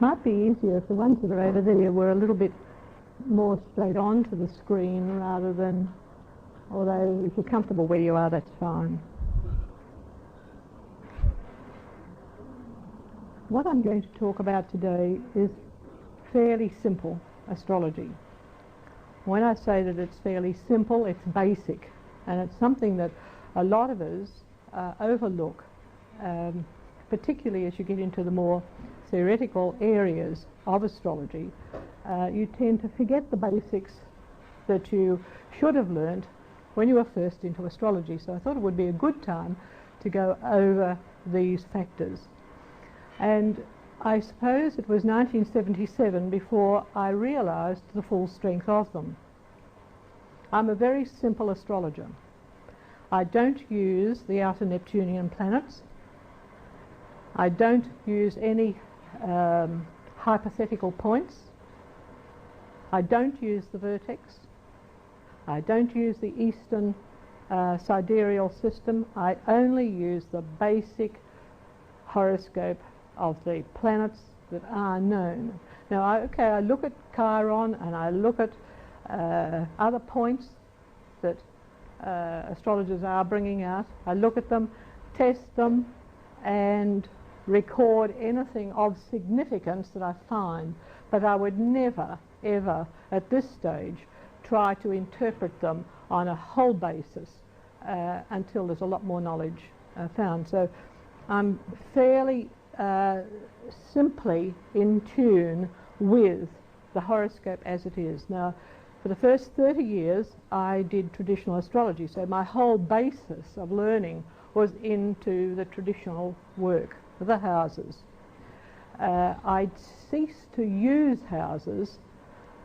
Might be easier if the ones that are over there were a little bit more straight on to the screen rather than, although if you're comfortable where you are, that's fine. What I'm going to talk about today is fairly simple astrology. When I say that it's fairly simple, it's basic, and it's something that a lot of us overlook, particularly as you get into the more theoretical areas of astrology. You tend to forget the basics that you should have learnt when you were first into astrology. So I thought it would be a good time to go over these factors. And I suppose it was 1977 before I realised the full strength of them. I'm a very simple astrologer. I don't use the outer Neptunian planets. I don't use any hypothetical points. I don't use the vertex. I don't use the Eastern sidereal system. I only use the basic horoscope of the planets that are known. Now, I look at Chiron and I look at other points that astrologers are bringing out. I look at them, test them, and record anything of significance that I find, but I would never, ever, at this stage, try to interpret them on a whole basis until there's a lot more knowledge found. So I'm fairly simply in tune with the horoscope as it is. Now, for the first 30 years I did traditional astrology, so my whole basis of learning was into the traditional work of the houses. I'd ceased to use houses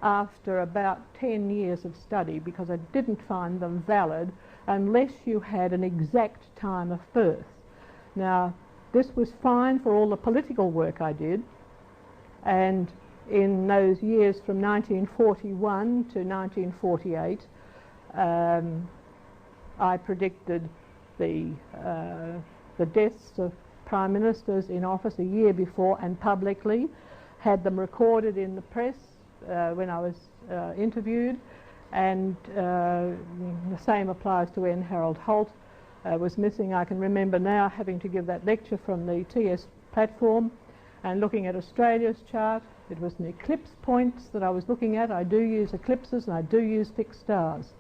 after about 10 years of study because I didn't find them valid unless you had an exact time of birth. Now, this was fine for all the political work I did, and in those years from 1941 to 1948 I predicted the deaths of prime ministers in office a year before and publicly, had them recorded in the press when I was interviewed, and the same applies to when Harold Holt was missing. I can remember now having to give that lecture from the TS platform and looking at Australia's chart. It was an eclipse points that I was looking at. I do use eclipses and I do use fixed stars,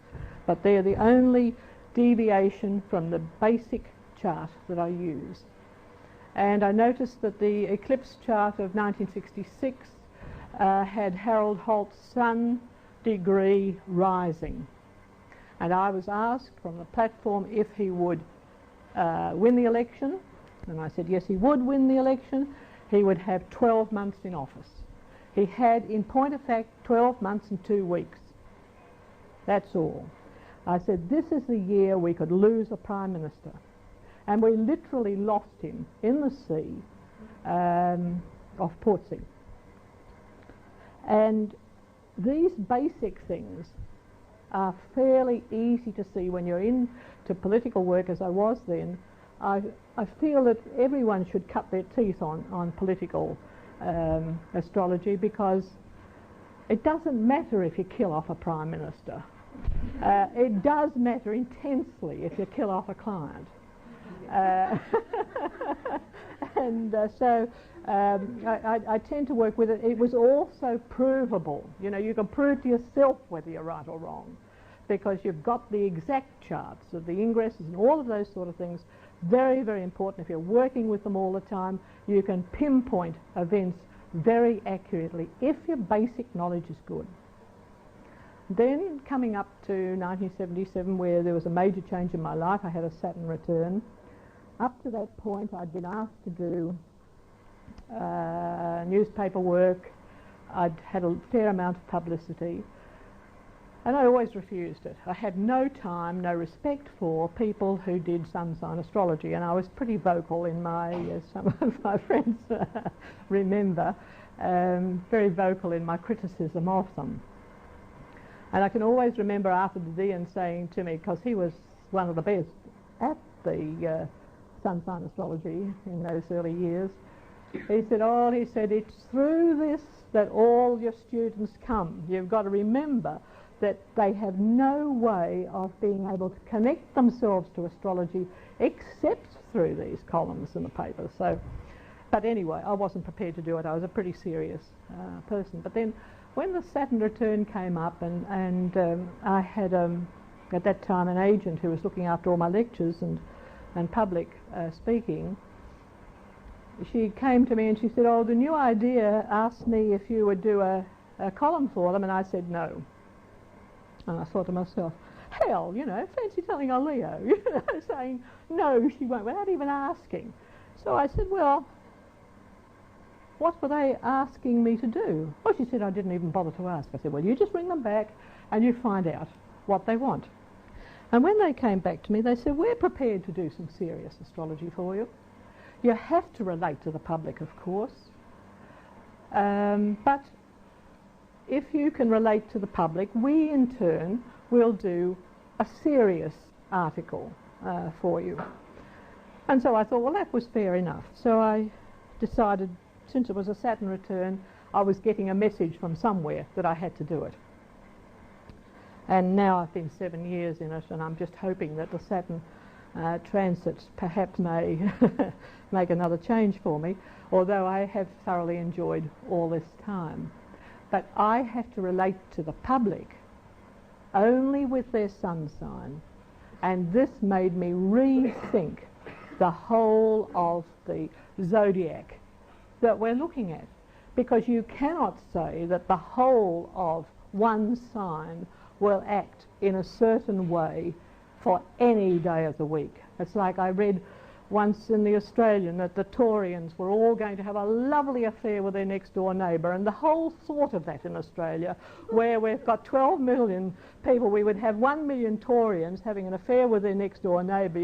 but they're the only deviation from the basic chart that I use. And I noticed that the eclipse chart of 1966 had Harold Holt's Sun degree rising. And I was asked from the platform if he would win the election, and I said yes, he would win the election. He would have 12 months in office. He had, in point of fact, 12 months and 2 weeks. That's all. I said, this is the year we could lose a prime minister. And we literally lost him in the sea off Portsea. And these basic things are fairly easy to see when you're into political work, as I was then. I feel that everyone should cut their teeth on political astrology, because it doesn't matter if you kill off a prime minister. It does matter intensely if you kill off a client. And so I tend to work with it. It was also provable. You know, you can prove to yourself whether you're right or wrong, because you've got the exact charts of the ingresses and all of those sort of things. Very, very important. If you're working with them all the time, you can pinpoint events very accurately if your basic knowledge is good. Then coming up to 1977, where there was a major change in my life, I had a Saturn return. Up to that point, I'd been asked to do newspaper work. I'd had a fair amount of publicity, and I always refused it. I had no time, no respect for people who did sun sign astrology, and I was pretty vocal in my, as some of my friends remember, very vocal in my criticism of them. And I can always remember Arthur Decans saying to me, because he was one of the best at the sun sign astrology in those early years, He said, oh, he said, it's through this that all your students come. You've got to remember that they have no way of being able to connect themselves to astrology except through these columns in the paper. So, but anyway, I wasn't prepared to do it. I was a pretty serious person. But then when the Saturn return came up, and I had at that time an agent who was looking after all my lectures and public speaking, she came to me and she said, oh, the New Idea asked me if you would do a column for them, and I said no. And I thought to myself, hell, you know, fancy telling a Leo, you know, saying no, she won't, without even asking. So I said, well, what were they asking me to do? Well, she said, I didn't even bother to ask. I said, well, you just ring them back and you find out what they want. And when they came back to me, they said, we're prepared to do some serious astrology for you. You have to relate to the public, of course, but if you can relate to the public, we in turn will do a serious article for you. And so I thought, well, that was fair enough. So I decided, since it was a Saturn return, I was getting a message from somewhere that I had to do it. And now I've been 7 years in it, and I'm just hoping that the Saturn transits perhaps may make another change for me, although I have thoroughly enjoyed all this time. But I have to relate to the public only with their sun sign, and this made me rethink the whole of the zodiac that we're looking at, because you cannot say that the whole of one sign will act in a certain way for any day of the week. It's like I read once in the Australian that the Taurians were all going to have a lovely affair with their next door neighbour, and the whole thought of that in Australia, where we've got 12 million people, we would have 1 million Taurians having an affair with their next door neighbour.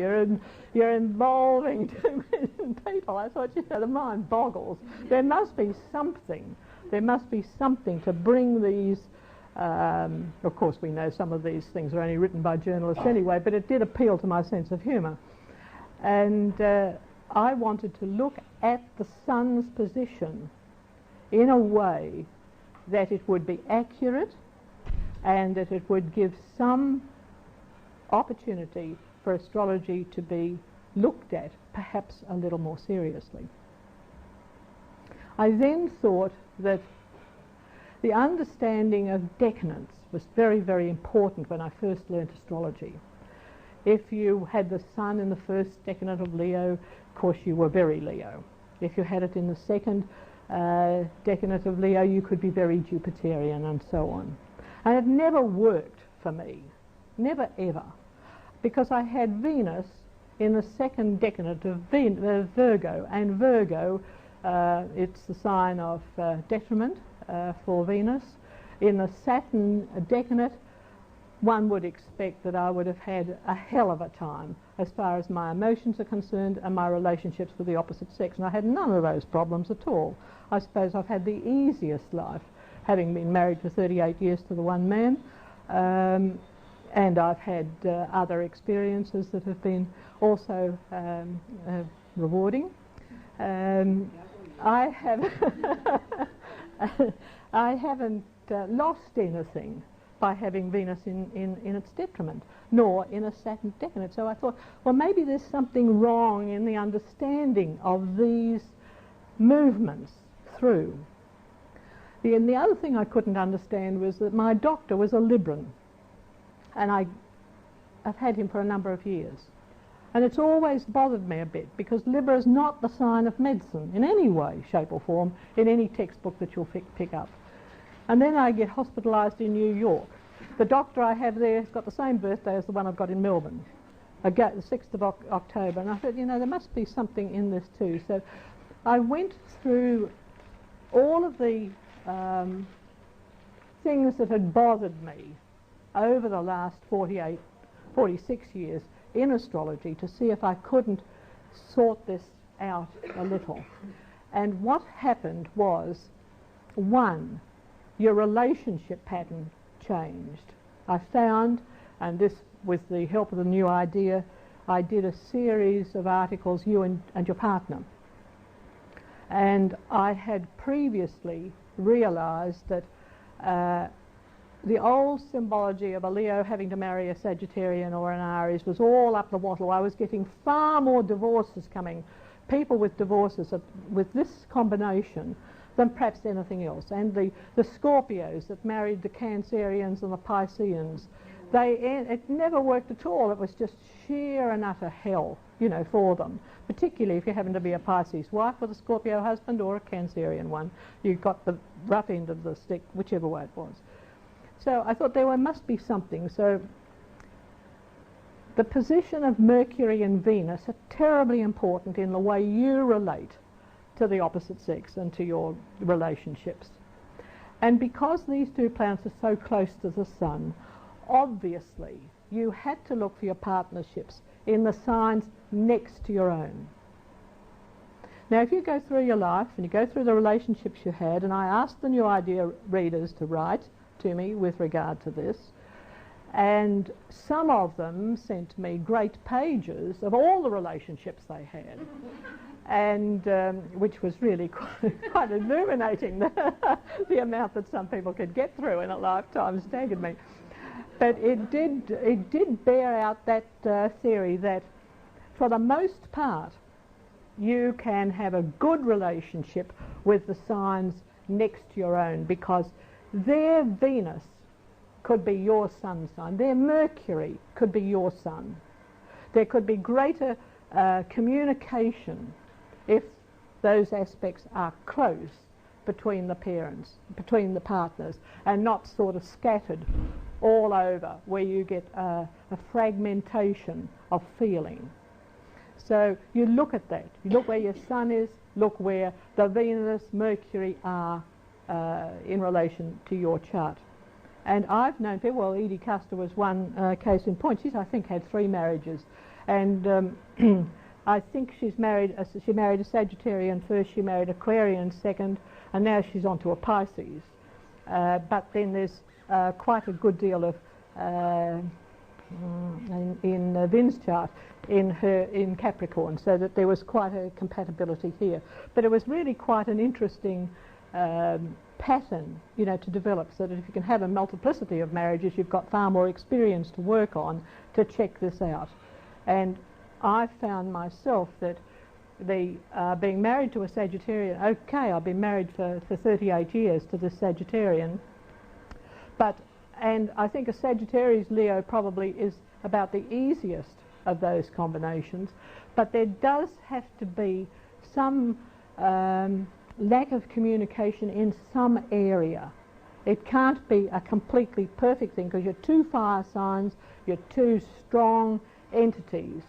You're involving 2 million people. I thought, you know, the mind boggles. There must be something. There must be something to bring these. Of course, we know some of these things are only written by journalists anyway, but it did appeal to my sense of humour. And I wanted to look at the sun's position in a way that it would be accurate and that it would give some opportunity for astrology to be looked at perhaps a little more seriously. I then thought that the understanding of decans was very, very important when I first learnt astrology. If you had the sun in the first decadent of Leo, of course you were very Leo. If you had it in the second decadent of Leo, you could be very Jupiterian, and so on. And it never worked for me, never ever, because I had Venus in the second decadent of Virgo, and Virgo, it's the sign of detriment for Venus. In the Saturn decadent, one would expect that I would have had a hell of a time as far as my emotions are concerned and my relationships with the opposite sex, and I had none of those problems at all. I suppose I've had the easiest life, having been married for 38 years to the one man, and I've had other experiences that have been also rewarding. I haven't lost anything by having Venus in its detriment, nor in a Saturn decadent. So I thought, well, maybe there's something wrong in the understanding of these movements through. And the other thing I couldn't understand was that my doctor was a Libran, and I've had him for a number of years. And it's always bothered me a bit, because Libra is not the sign of medicine in any way, shape or form, in any textbook that you'll pick up. And then I get hospitalised in New York. The doctor I have there has got the same birthday as the one I've got in Melbourne, the 6th of October. And I thought, you know, there must be something in this too. So I went through all of the things that had bothered me over the last 46 years in astrology to see if I couldn't sort this out a little. And what happened was, one, your relationship pattern changed. I found, and this with the help of the New Idea, I did a series of articles, you and your partner. And I had previously realised that the old symbology of a Leo having to marry a Sagittarian or an Aries was all up the wattle. I was getting far more divorces coming, people with divorces with this combination than perhaps anything else. And the Scorpios that married the Cancerians and the Pisceans, it never worked at all. It was just sheer and utter hell, you know, for them, particularly if you happen to be a Pisces wife with a Scorpio husband or a Cancerian one. You got the rough end of the stick, whichever way it was. So I thought there must be something. So the position of Mercury and Venus are terribly important in the way you relate to the opposite sex and to your relationships. And because these two planets are so close to the Sun, obviously you had to look for your partnerships in the signs next to your own. Now if you go through your life and you go through the relationships you had, and I asked the New Idea readers to write to me with regard to this, and some of them sent me great pages of all the relationships they had, and which was really quite illuminating. The amount that some people could get through in a lifetime staggered me. But it did bear out that theory that for the most part you can have a good relationship with the signs next to your own, because their Venus could be your sun sign, their Mercury could be your sun. There could be greater communication if those aspects are close between the parents, between the partners, and not sort of scattered all over where you get a fragmentation of feeling. So you look at that, you look where your sun is, look where the Venus, Mercury are in relation to your chart. And I've known people, well, Edie Custer was one case in point. She's, I think, had 3 marriages. And I think she married a Sagittarian first, she married Aquarian second, and now she's on to a Pisces. But then there's quite a good deal of, in Vin's chart, in Capricorn, so that there was quite a compatibility here. But it was really quite an interesting pattern, you know, to develop, so that if you can have a multiplicity of marriages, you've got far more experience to work on to check this out. And I found myself that being married to a Sagittarian, okay, I've been married for 38 years to this Sagittarian, and I think a Sagittarius Leo probably is about the easiest of those combinations, but there does have to be some lack of communication in some area. It can't be a completely perfect thing, because you're 2 fire signs, you're 2 strong entities.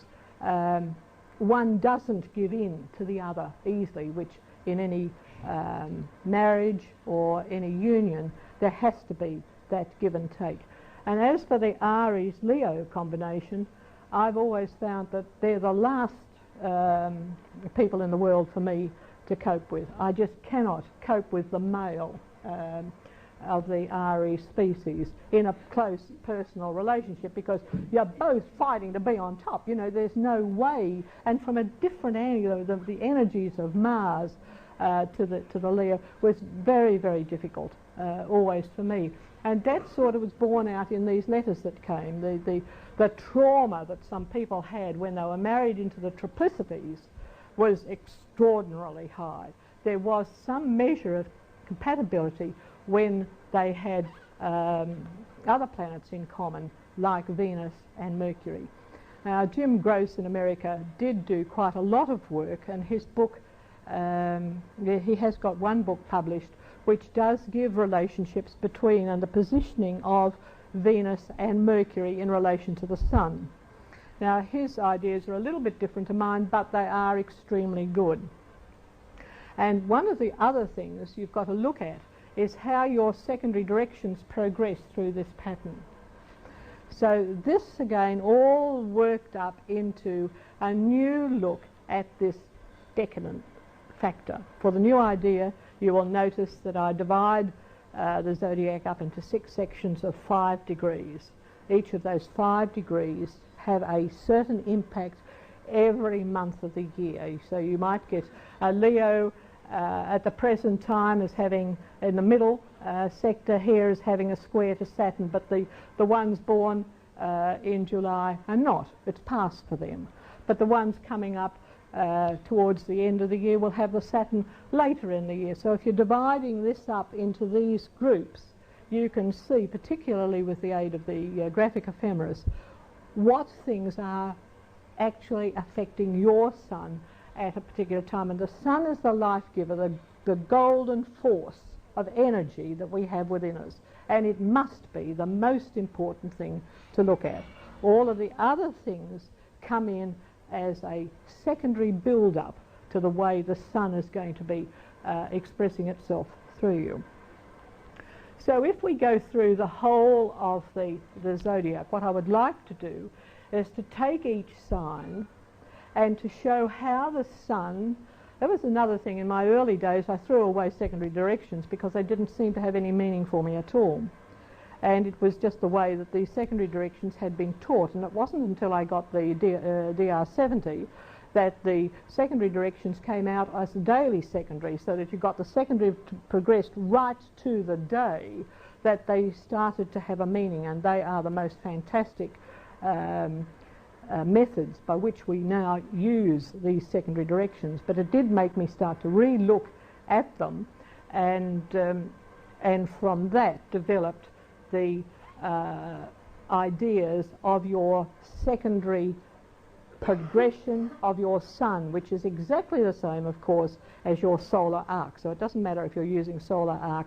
One doesn't give in to the other easily, which in any marriage or any union there has to be that give and take. And as for the Aries-Leo combination, I've always found that they're the last people in the world for me to cope with. I just cannot cope with the male of the Aries species in a close personal relationship, because you're both fighting to be on top. You know, there's no way, and from a different angle, the energies of Mars to the Leo was very, very difficult always for me. And that sort of was borne out in these letters that came. The trauma that some people had when they were married into the triplicities was extraordinarily high. There was some measure of compatibility when they had other planets in common, like Venus and Mercury. Now, Jim Gross in America did do quite a lot of work, and his book, he has got one book published which does give relationships between and the positioning of Venus and Mercury in relation to the Sun. Now, his ideas are a little bit different to mine, but they are extremely good. And one of the other things you've got to look at is how your secondary directions progress through this pattern. So this again all worked up into a new look at this decadent factor. For the New Idea, you will notice that I divide the zodiac up into 6 sections of 5 degrees. Each of those 5 degrees have a certain impact every month of the year. So you might get a Leo at the present time is having, in the middle sector here, is having a square to Saturn, but the ones born in July are not. It's past for them. But the ones coming up towards the end of the year will have the Saturn later in the year. So if you're dividing this up into these groups, you can see, particularly with the aid of the graphic ephemeris, what things are actually affecting your sun at a particular time. And the sun is the life giver, the golden force of energy that we have within us. And it must be the most important thing to look at. All of the other things come in as a secondary build-up to the way the sun is going to be expressing itself through you. So if we go through the whole of the zodiac, what I would like to do is to take each sign and to show how the sun, that was another thing in my early days, I threw away secondary directions because they didn't seem to have any meaning for me at all. And it was just the way that these secondary directions had been taught, and it wasn't until I got the DR70 that the secondary directions came out as daily secondary, so that you got the secondary progressed right to the day, that they started to have a meaning, and they are the most fantastic methods by which we now use these secondary directions. But it did make me start to re-look at them, and from that developed the ideas of your secondary progression of your sun, which is exactly the same, of course, as your solar arc. So it doesn't matter if you're using solar arc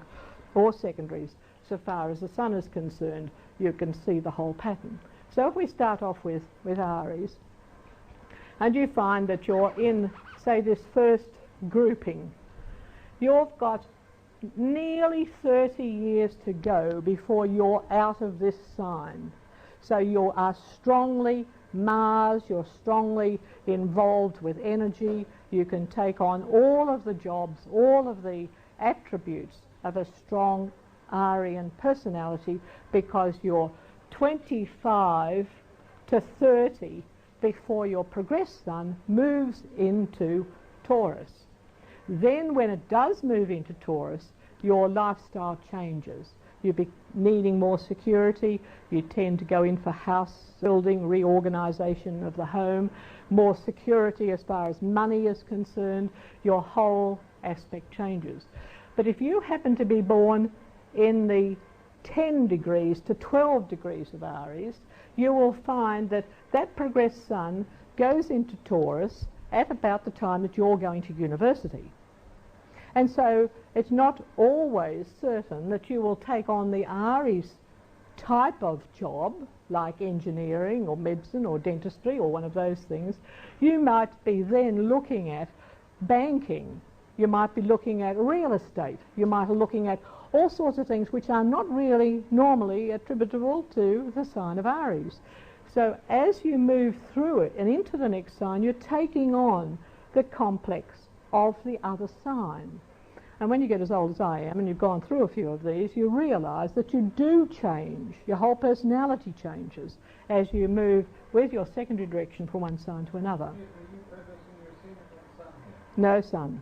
or secondaries. So far as the sun is concerned, you can see the whole pattern. So if we start off with Aries, and you find that you're in, say, this first grouping, you've got nearly 30 years to go before you're out of this sign. So you are strongly Mars, you're strongly involved with energy, you can take on all of the jobs, all of the attributes of a strong Aryan personality, because you're 25 to 30 before your progressed sun moves into Taurus. Then when it does move into Taurus, your lifestyle changes. You'll be needing more security. You tend to go in for house building, reorganization of the home, more security as far as money is concerned. Your whole aspect changes. But if you happen to be born in the 10 degrees to 12 degrees of Aries, you will find that that progressed sun goes into Taurus at about the time that you're going to university. And so it's not always certain that you will take on the Aries type of job, like engineering or medicine or dentistry or one of those things. You might be then looking at banking. You might be looking at real estate. You might be looking at all sorts of things which are not really normally attributable to the sign of Aries. So as you move through it and into the next sign, you're taking on the complex of the other sign. And when you get as old as I am, and you've gone through a few of these, you realise that you do change. Your whole personality changes as you move with your secondary direction from one sign to another. No sun.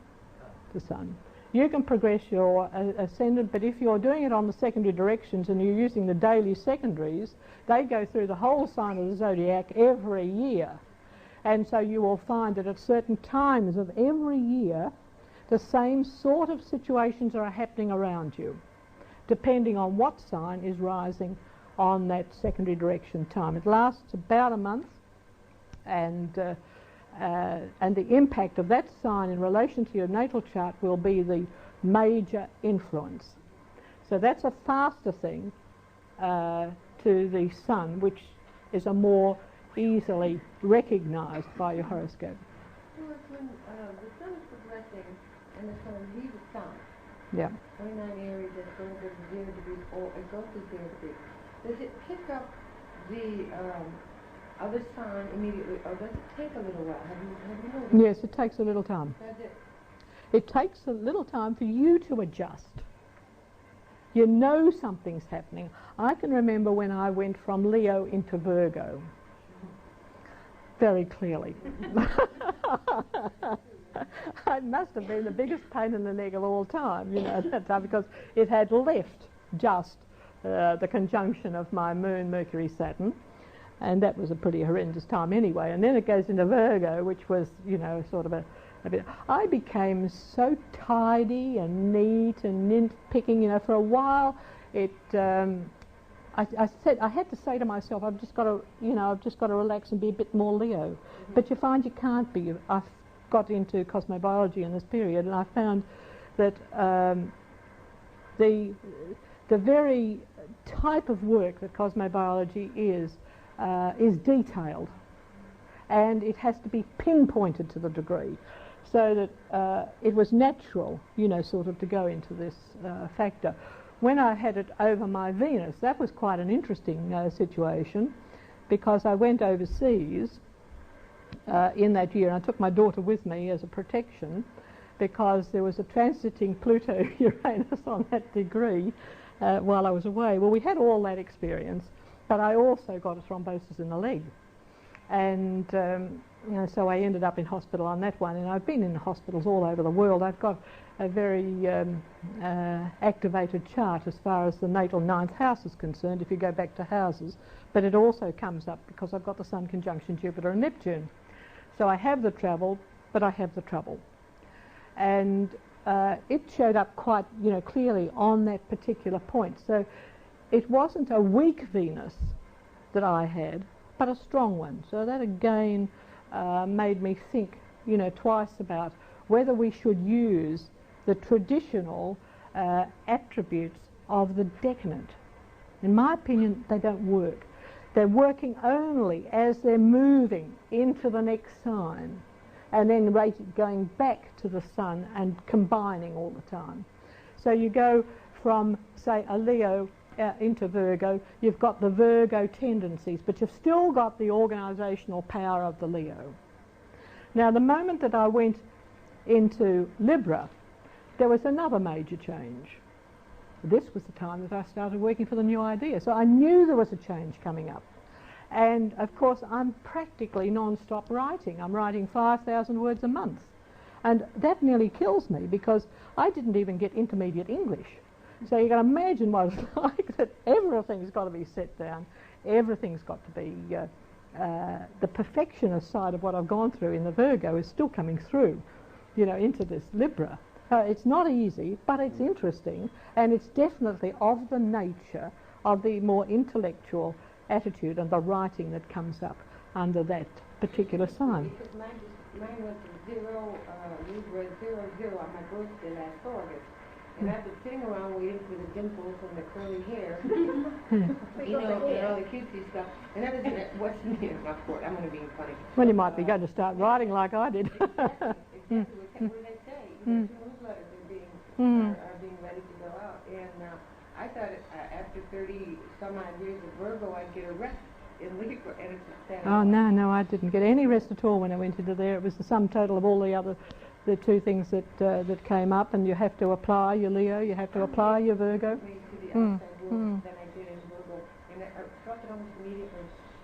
The sun. You can progress your ascendant, but if you're doing it on the secondary directions and you're using the daily secondaries, they go through the whole sign of the zodiac every year. And so you will find that at certain times of every year, the same sort of situations are happening around you, depending on what sign is rising on that secondary direction time. It lasts about a month, and the impact of that sign in relation to your natal chart will be the major influence. So that's a faster thing to the sun, which is a more easily recognised by your horoscope. Well, when the sun is progressing and the sun leaves the sun, yeah. 29 Aries and it goes to 0 degrees, or it goes to 0 degrees, does it pick up the other sign immediately, or does it take a little while? Have you noticed? Yes, it takes a little time. Does it? It takes a little time for you to adjust. You know something's happening. I can remember when I went from Leo into Virgo, very clearly. I must have been the biggest pain in the neck of all time, you know, at that time, because it had left just the conjunction of my moon, Mercury, Saturn, and that was a pretty horrendous time anyway. And then it goes into Virgo, which was, you know, sort of a bit. I became so tidy and neat and nitpicking, you know, for a while. I had to say to myself, I've just got to relax and be a bit more Leo. Mm-hmm. But you find you can't be. I've got into cosmobiology in this period, and I found that the very type of work that cosmobiology is detailed, and it has to be pinpointed to the degree, so that it was natural, you know, sort of to go into this factor. When I had it over my Venus, that was quite an interesting situation, because I went overseas in that year, and I took my daughter with me as a protection, because there was a transiting Pluto-Uranus on that degree while I was away. Well, we had all that experience, but I also got a thrombosis in the leg. And you know, so I ended up in hospital on that one, and I've been in hospitals all over the world. I've got a very activated chart as far as the natal 9th house is concerned, if you go back to houses, but it also comes up because I've got the Sun conjunction Jupiter and Neptune. So I have the travel, but I have the trouble. And it showed up quite, you know, clearly on that particular point. So it wasn't a weak Venus that I had, but a strong one. So that again made me think, you know, twice about whether we should use the traditional attributes of the decadent. In my opinion, they don't work. They're working only as they're moving into the next sign, and then going back to the Sun and combining all the time. So you go from, say, a Leo into Virgo, you've got the Virgo tendencies, but you've still got the organisational power of the Leo. Now, the moment that I went into Libra, there was another major change. This was the time that I started working for the new idea, so I knew there was a change coming up. And of course, I'm practically non-stop writing. I'm writing 5,000 words a month, and that nearly kills me, because I didn't even get intermediate English. So you can imagine what it's like, that everything's got to be set down. Everything's got to be, the perfectionist side of what I've gone through in the Virgo is still coming through, you know, into this Libra. It's not easy, but it's interesting, and it's definitely of the nature of the more intellectual attitude and the writing that comes up under that particular sign. Because mine went to Libra 00 on my birthday last August. And I've been sitting around waiting for the dimples and the curly hair, you know, and all the cutesy stuff. And that wasn't in my court. I'm going to be funny. Well, you might be going to start writing like I did. Exactly. What do they say? You know, 2 newsletters are being ready to go out. And I thought after 30 some odd years of Virgo, I'd get a rest in Libra, and it's that. Oh, no, I didn't get any rest at all when I went into there. It was the sum total of all the 2 things that came up, and you have to apply your Leo, you have to apply your Virgo. To the outside world than I did in Virgo, and I felt it almost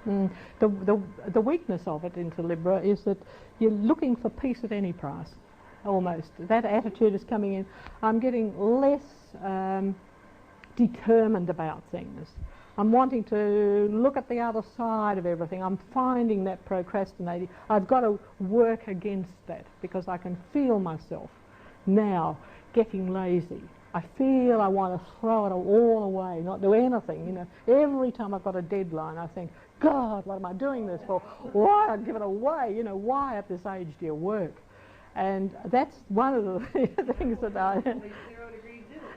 immediately. The weakness of it into Libra is that you're looking for peace at any price, almost. That attitude is coming in. I'm getting less determined about things. I'm wanting to look at the other side of everything. I'm finding that procrastinating. I've got to work against that, because I can feel myself now getting lazy. I feel I want to throw it all away, not do anything. You know, every time I've got a deadline, I think, God, what am I doing this for? Why I give it away? You know, why at this age do you work? And that's one of the things that I...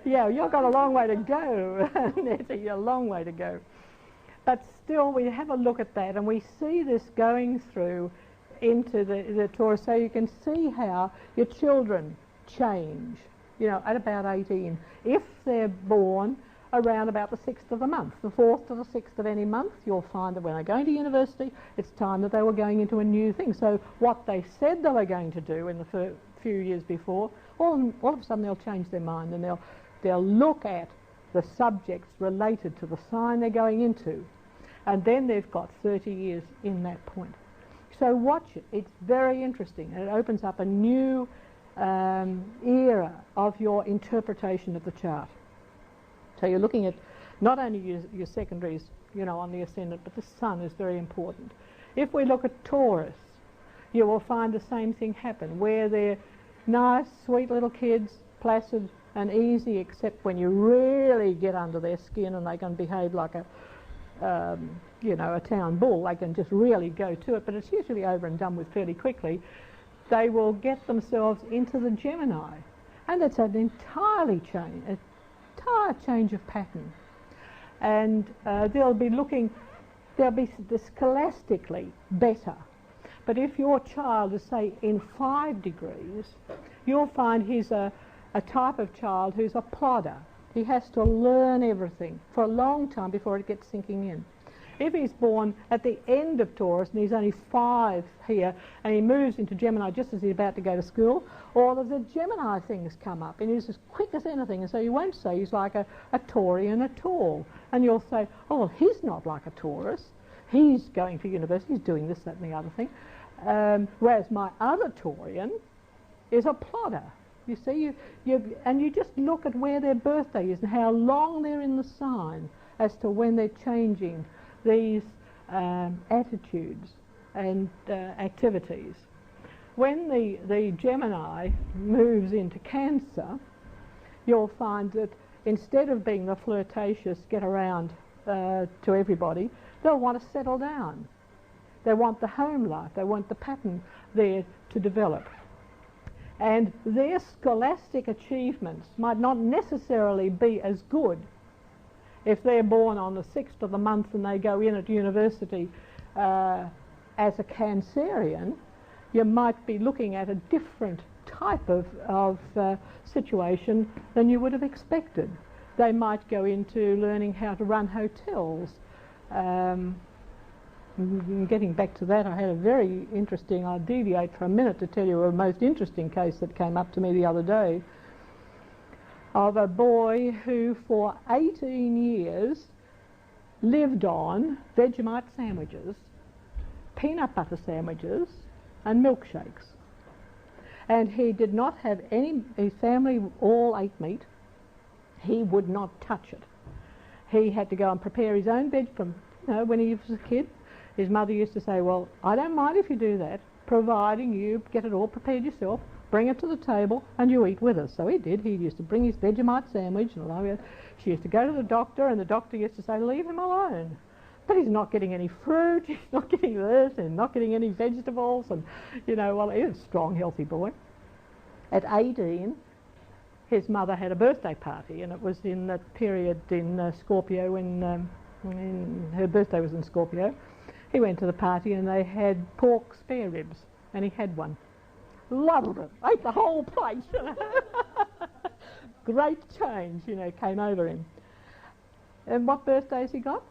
Yeah, you've got a long way to go, Nettie, a long way to go. But still, we have a look at that, and we see this going through into the Taurus, so you can see how your children change, you know, at about 18. If they're born around about the 6th of the month, the 4th to the 6th of any month, you'll find that when they're going to university, it's time that they were going into a new thing. So what they said they were going to do in the few years before, all of a sudden they'll change their mind, and they'll look at the subjects related to the sign they're going into, and then they've got 30 years in that point. So watch it. It's very interesting, and it opens up a new era of your interpretation of the chart. So you're looking at not only your secondaries, on the ascendant, but the sun is very important. If we look at Taurus, you will find the same thing happen, where they're nice, sweet little kids, placid and easy, except when you really get under their skin and they can behave like a town bull. They can just really go to it, but it's usually over and done with fairly quickly. They will get themselves into the Gemini, and it's an entire change of pattern. And they'll be scholastically better. But if your child is, say, in 5 degrees, you'll find he's a type of child who's a plodder. He has to learn everything for a long time before it gets sinking in. If he's born at the end of Taurus and he's only 5 here and he moves into Gemini just as he's about to go to school, all of the Gemini things come up and he's as quick as anything, and so you won't say he's like a Taurian at all. And you'll say, oh, well, he's not like a Taurus. He's going to university, he's doing this, that and the other thing. Whereas my other Taurian is a plodder. You see, you just look at where their birthday is and how long they're in the sign as to when they're changing these attitudes and activities. When the Gemini moves into Cancer, you'll find that instead of being the flirtatious, get around to everybody, they'll want to settle down. They want the home life, they want the pattern there to develop. And their scholastic achievements might not necessarily be as good if they're born on the 6th of the month and they go in at university as a Cancerian. You might be looking at a different type of situation than you would have expected. They might go into learning how to run hotels. Getting back to that, I had a very interesting, I'll deviate for a minute to tell you a most interesting case that came up to me the other day, of a boy who for 18 years lived on Vegemite sandwiches, peanut butter sandwiches and milkshakes. And he did not have his family all ate meat. He would not touch it. He had to go and prepare his own veg from, when he was a kid. His mother used to say, well, I don't mind if you do that, providing you get it all prepared yourself, bring it to the table, and you eat with us. So he did. He used to bring his Vegemite sandwich, and she used to go to the doctor, and the doctor used to say, leave him alone. But he's not getting any fruit, he's not getting this, and not getting any vegetables, and, well, he was a strong, healthy boy. At 18, his mother had a birthday party, and it was in that period in Scorpio when her birthday was in Scorpio. He went to the party and they had pork spare ribs, and he had one. Loved it, ate the whole plate. Great change, came over him. And what birthday has he got?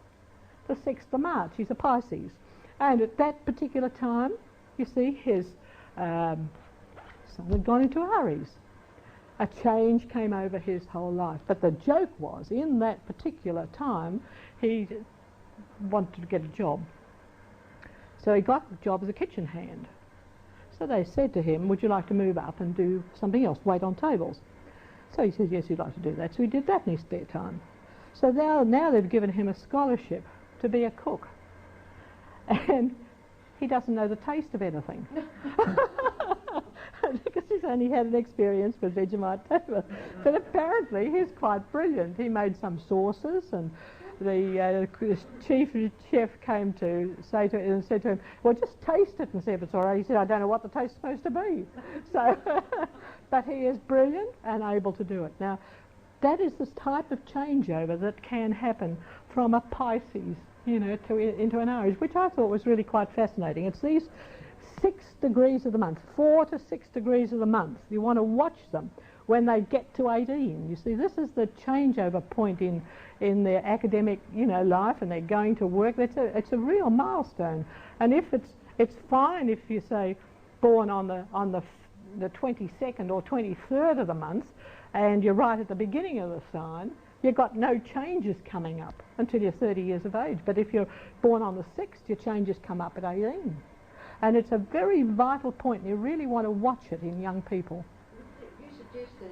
The 6th of March. He's a Pisces. And at that particular time, you see, his son had gone into Aries. A change came over his whole life. But the joke was, in that particular time, he wanted to get a job. So he got a job as a kitchen hand. So they said to him, would you like to move up and do something else, wait on tables? So he says, yes, he'd like to do that. So he did that in his spare time. So now they've given him a scholarship to be a cook. And he doesn't know the taste of anything. Because he's only had an experience with Vegemite paper. But apparently he's quite brilliant. He made some sauces, and the chief chef came to say to him and said to him, well, just taste it and see if it's all right. He said, I don't know what the taste's supposed to be. So, but he is brilliant and able to do it. Now, that is this type of changeover that can happen from a Pisces, into an Aries, which I thought was really quite fascinating. It's these 6 degrees of the month, 4 to 6 degrees of the month. You want to watch them when they get to 18. You see, this is the changeover point in their academic, life, and they're going to work. It's a real milestone. And if it's fine if you say born on the 22nd or 23rd of the month, and you're right at the beginning of the sign, you've got no changes coming up until you're 30 years of age. But if you're born on the 6th, your changes come up at 18. And it's a very vital point. You really want to watch it in young people. You suggested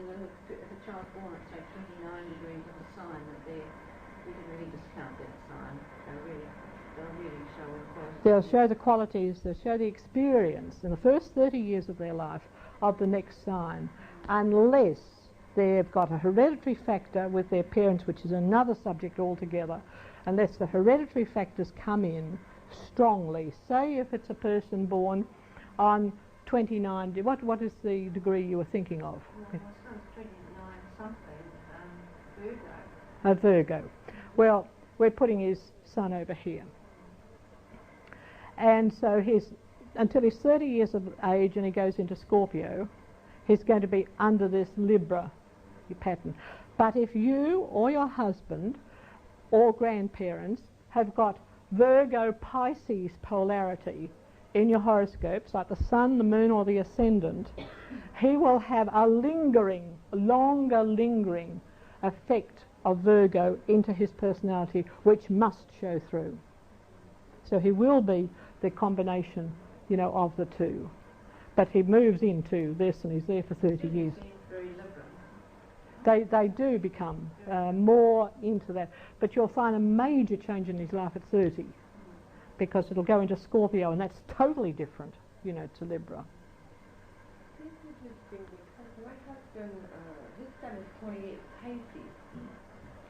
if a child born at, say, 29 degrees of a sign that we can really discount that sign. They'll really show the qualities. They'll show the qualities, they'll show the experience in the first 30 years of their life of the next sign, unless they've got a hereditary factor with their parents, which is another subject altogether, unless the hereditary factors come in strongly. Say if it's a person born on 29, what is the degree you were thinking of? Well, my son's 29 something, Virgo. A Virgo. Well, we're putting his son over here. And so until he's 30 years of age and he goes into Scorpio, he's going to be under this Libra pattern. But if you or your husband or grandparents have got Virgo Pisces polarity in your horoscopes, like the sun, the moon or the ascendant, he will have a longer lingering effect of Virgo into his personality, which must show through. So he will be the combination, of the two. But he moves into this and he's there for 30 years. They do become more into that. But you'll find a major change in his life at 30, because it'll go into Scorpio, and that's totally different, to Libra. This is interesting because my husband, his son is 28 Pisces,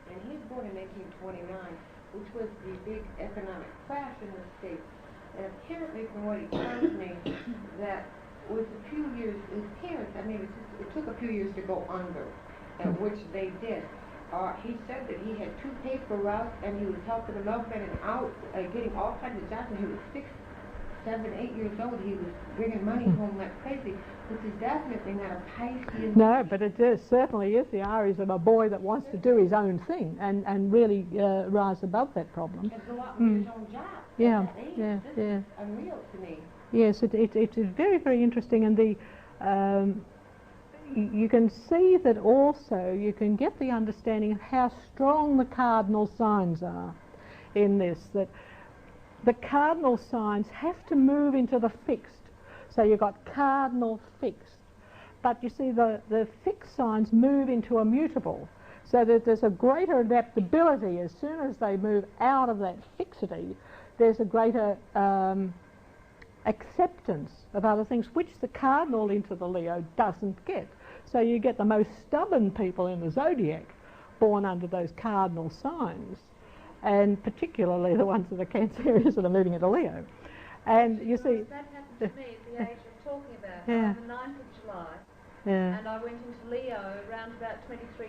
and he's born in 1929, which was the big economic crash in the States. And apparently, from what he tells me, that with a few years, his parents, it took a few years to go under, which they did. He said that he had 2 paper routes, and he was helping them out and out, getting all kinds of jobs, and he was 6, 7, 8 years old. He was bringing money home like crazy, which is definitely not a Piscean. No, but it certainly is the Aries of a boy that wants to do his own thing and really rise above that problem. And go out and do his own job. Yeah, This is unreal to me. Yes, it is very, very interesting, and you can see that also you can get the understanding of how strong the cardinal signs are in this, that the cardinal signs have to move into the fixed. So you've got cardinal fixed. But you see the fixed signs move into a mutable, so that there's a greater adaptability. As soon as they move out of that fixity, there's a greater acceptance of other things, which the cardinal into the Leo doesn't get. So you get the most stubborn people in the zodiac born under those cardinal signs, and particularly the ones that are Cancerians that are moving into Leo. And you see, that happened to me at the age you're talking about. Yeah. On the 9th of July, yeah. and I went into Leo around about 23,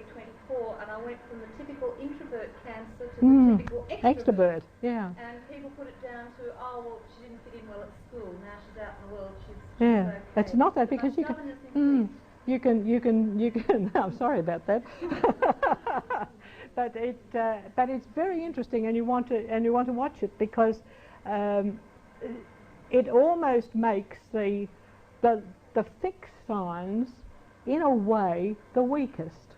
24, and I went from the typical introvert Cancer to the typical extrovert. Yeah. And people put it down to, well, she didn't fit in well at school. Now she's out in the world. She's Yeah. okay. It's not that, because you can. I'm sorry about that. But it's very interesting, and you want to watch it, because it almost makes the fixed signs, in a way, the weakest,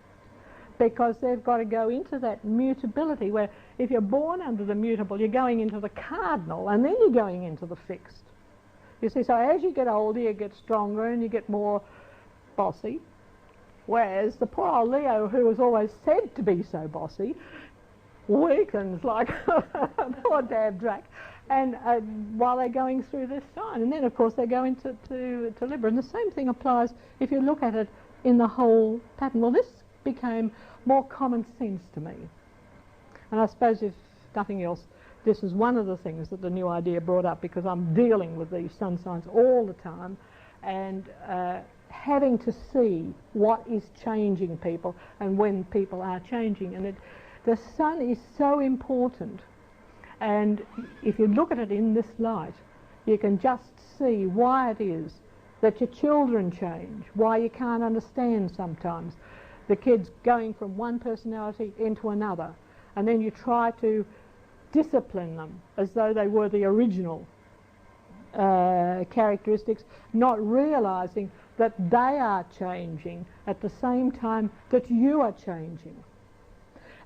because they've got to go into that mutability, where if you're born under the mutable, you're going into the cardinal, and then you're going into the fixed. You see, so as you get older, you get stronger and you get more bossy, whereas the poor old Leo, who was always said to be so bossy, weakens like a poor dab drac, and while they're going through this sign. And then, of course, they go into Libra. And the same thing applies if you look at it in the whole pattern. Well, this became more common sense to me. And I suppose, if nothing else, this is one of the things that the new idea brought up, because I'm dealing with these sun signs all the time, and having to see what is changing people and when people are changing. And the sun is so important. And if you look at it in this light, you can just see why it is that your children change, why you can't understand sometimes the kids going from one personality into another, and then you try to discipline them as though they were the original characteristics, not realizing that they are changing at the same time that you are changing.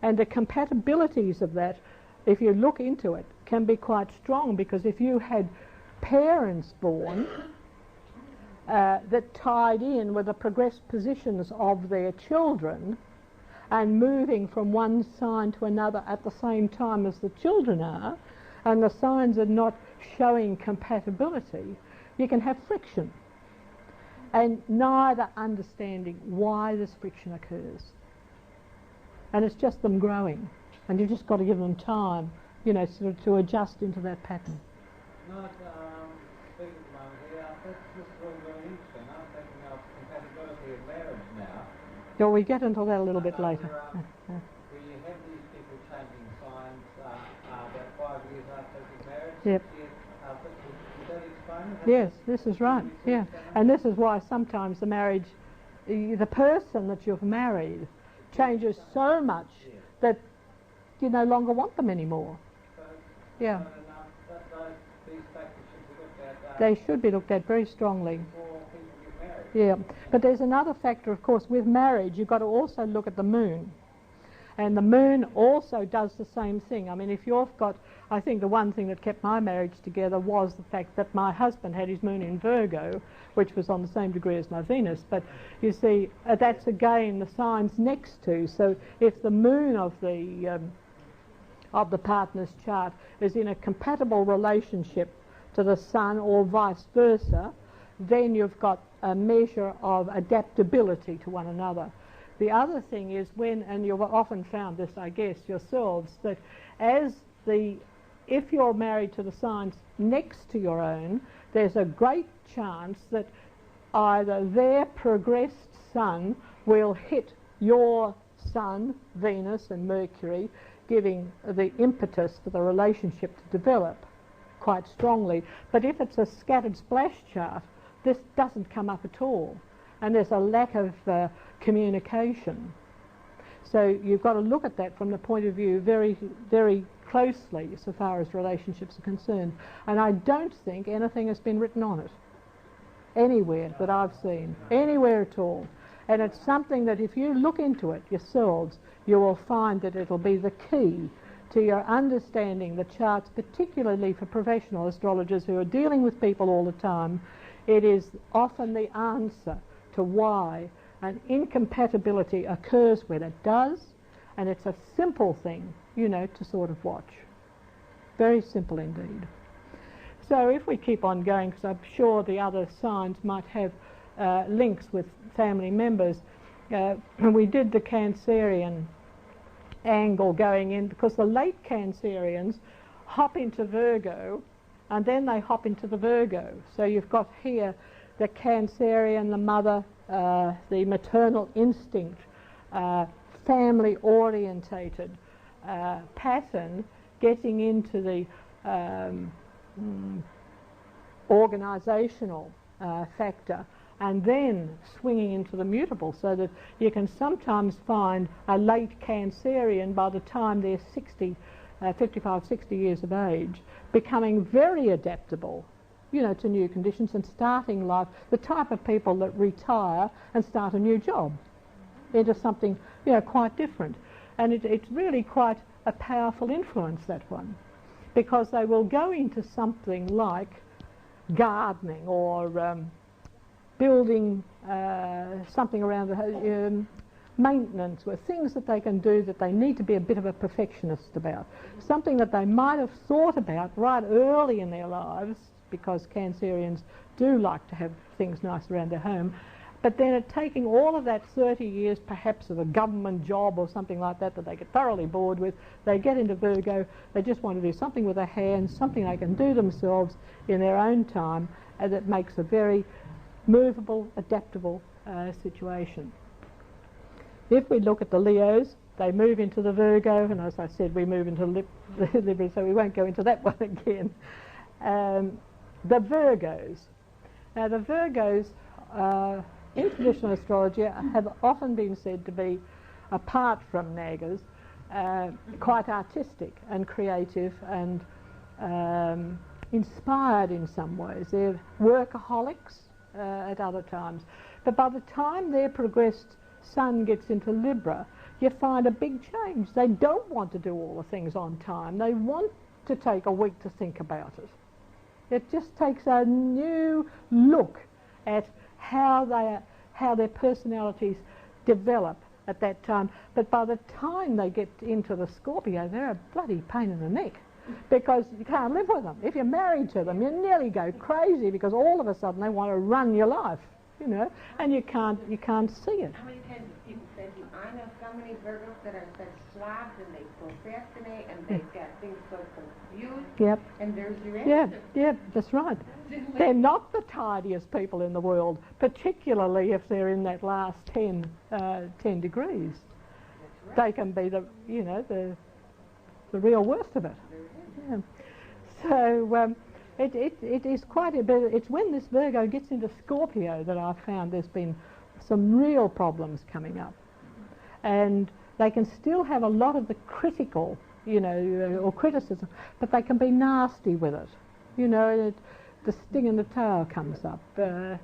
And the compatibilities of that, if you look into it, can be quite strong, because if you had parents born that tied in with the progressed positions of their children and moving from one sign to another at the same time as the children are, and the signs are not showing compatibility, you can have friction, and neither understanding why this friction occurs. And it's just them growing, and you've just got to give them time, you know, sort of to adjust into that pattern. No, speaking to Mum here, this is all very interesting. I'm thinking of compatibility of marriage now. Well, we get into that a little bit later. Where you have these people changing signs about 5 years after marriage. Yep. Is that explained? Yes, this is right. Yeah, and this is why sometimes the marriage, the person that you've married, changes so much that you no longer want them anymore. Yeah. These factors should be looked at. They should be looked at very strongly. Before people get married. Yeah, but there's another factor, of course, with marriage. You've got to also look at the moon. And the moon also does the same thing. I mean, if you've got, I think the one thing that kept my marriage together was the fact that my husband had his moon in Virgo, which was on the same degree as my Venus. But you see, that's again the signs next to. So if the moon of the partner's chart is in a compatible relationship to the sun or vice versa, then you've got a measure of adaptability to one another. The other thing is when, and you've often found this, I guess, yourselves, that if you're married to the signs next to your own, there's a great chance that either their progressed sun will hit your sun, Venus and Mercury, giving the impetus for the relationship to develop quite strongly. But if it's a scattered splash chart, this doesn't come up at all, and there's a lack of communication. So you've got to look at that from the point of view very, very closely so far as relationships are concerned. And I don't think anything has been written on it anywhere that I've seen, anywhere at all. And it's something that if you look into it yourselves, you will find that it'll be the key to your understanding the charts, particularly for professional astrologers who are dealing with people all the time. It is often the answer to why an incompatibility occurs when it does, and it's a simple thing, you know, to sort of watch. Very simple indeed. So if we keep on going, because I'm sure the other signs might have links with family members, we did the Cancerian angle going in, because the late Cancerians hop into Virgo and then they hop into the Virgo. So you've got here the Cancerian, the mother, the maternal instinct, family orientated pattern getting into the organizational factor, and then swinging into the mutable, so that you can sometimes find a late Cancerian by the time they're 55, 60 years of age, becoming very adaptable, you know, to new conditions and starting life, the type of people that retire and start a new job into something, you know, quite different. And it's really quite a powerful influence, that one, because they will go into something like gardening or building something around the maintenance, with things that they can do that they need to be a bit of a perfectionist about, something that they might have thought about right early in their lives, because Cancerians do like to have things nice around their home, but then at taking all of that 30 years perhaps of a government job or something like that they get thoroughly bored with, they get into Virgo, they just want to do something with their hands, something they can do themselves in their own time, and that makes a very movable, adaptable situation. If we look at the Leos, they move into the Virgo, and as I said, we move into Libra, so we won't go into that one again. The Virgos. Now the Virgos in traditional astrology have often been said to be, apart from Nagas, quite artistic and creative and inspired in some ways. They're workaholics at other times. But by the time their progressed sun gets into Libra, you find a big change. They don't want to do all the things on time. They want to take a week to think about it. It just takes a new look at how their personalities develop at that time. But by the time they get into the Scorpio, they're a bloody pain in the neck, because you can't live with them. If you're married to them, you nearly go crazy, because all of a sudden they want to run your life, you know, and you can't see it. How many times have people said to you, I know so many Virgos that are such slobs and they procrastinate and they've got things so confused. Yep. And there's your answer. Yeah, that's right. They're not the tidiest people in the world, particularly if they're in that last 10 degrees. That's right. They can be the real worst of it. Yeah. So it is quite a bit. It's when this Virgo gets into Scorpio that I've found there's been some real problems coming up, and they can still have a lot of the critical, you know, or criticism, but they can be nasty with it. You know, the sting in the tail comes up a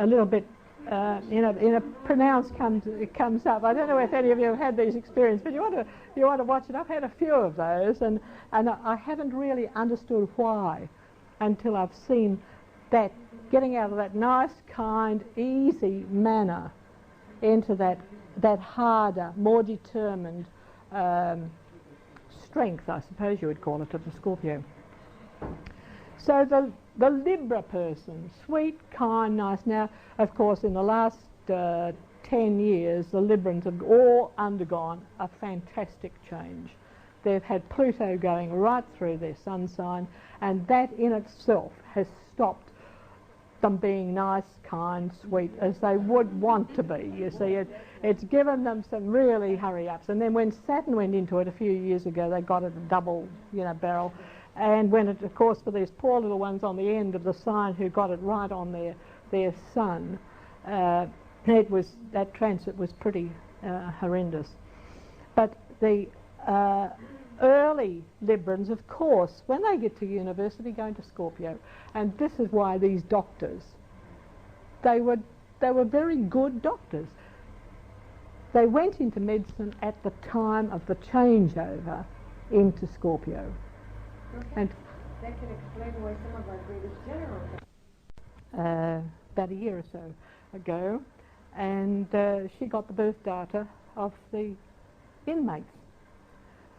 little bit. In a pronounce comes up. I don't know if any of you have had these experiences, but you want to watch it. I've had a few of those, and I haven't really understood why until I've seen that getting out of that nice, kind, easy manner into that harder, more determined strength, I suppose you would call it, of the Scorpio. So the Libra person, sweet, kind, nice. Now, of course, in the last 10 years, the Librans have all undergone a fantastic change. They've had Pluto going right through their sun sign, and that in itself has stopped them being nice, kind, sweet, as they would want to be. You see, it's given them some really hurry-ups. And then when Saturn went into it a few years ago, they got it a double, you know, barrel. And when it, of course, for these poor little ones on the end of the sign who got it right on their sun, that transit was pretty horrendous. But the early Librans, of course, when they get to university, go into Scorpio, and this is why these doctors, they were very good doctors. They went into medicine at the time of the changeover into Scorpio. Okay. And that can explain why some of our greatest generals about a year or so ago, and she got the birth data of the inmates.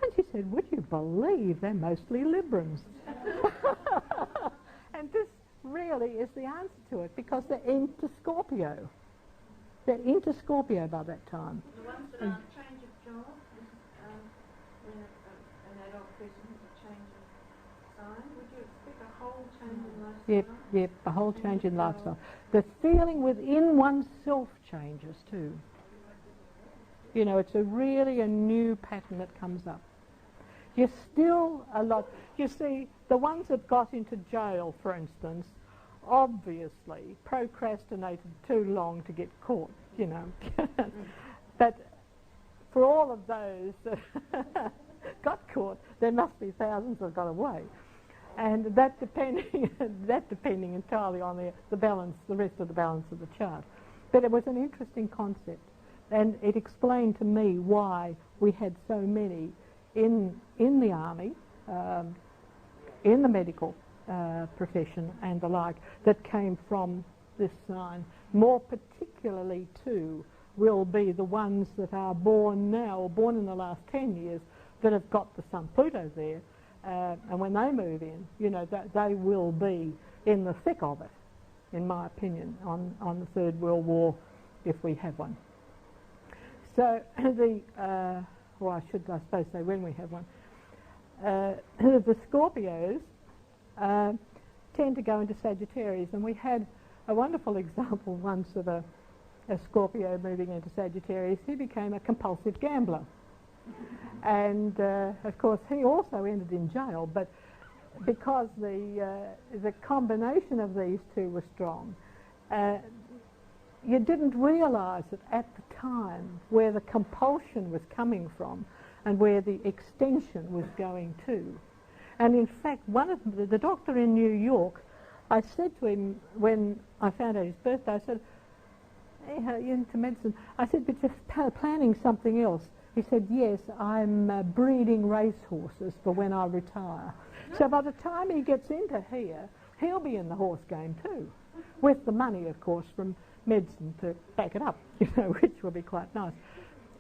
And she said, would you believe they're mostly Librans? And this really is the answer to it, because they're into Scorpio. They're into Scorpio by that time. The ones that aren't change of job, when an adult person has a change of sign, would you expect a whole change in lifestyle? Yep, a whole change in lifestyle. The feeling within oneself changes too. You know, it's really a new pattern that comes up. You're still a lot. You see, the ones that got into jail, for instance, obviously procrastinated too long to get caught, you know. But for all of those that got caught, there must be thousands that got away. And that depending entirely on the balance, the rest of the balance of the chart. But it was an interesting concept. And it explained to me why we had so many in the army, in the medical profession and the like, that came from this sign. More particularly, too, will be the ones that are born now, or born in the last 10 years, that have got the Sun Pluto there. And when they move in, you know, they will be in the thick of it, in my opinion, on the Third World War, if we have one. So I suppose say when we have one. The Scorpios tend to go into Sagittarius, and we had a wonderful example once of a Scorpio moving into Sagittarius. He became a compulsive gambler. And of course he also ended in jail, but because the combination of these two were strong, you didn't realise it at the time where the compulsion was coming from and where the extension was going to. And in fact, one of the doctor in New York, I said to him when I found out his birthday, I said, hey, you're into medicine. I said, but you're planning something else. He said, yes, I'm breeding racehorses for when I retire. So by the time he gets into here, he'll be in the horse game too, with the money, of course, from medicine to back it up, which will be quite nice.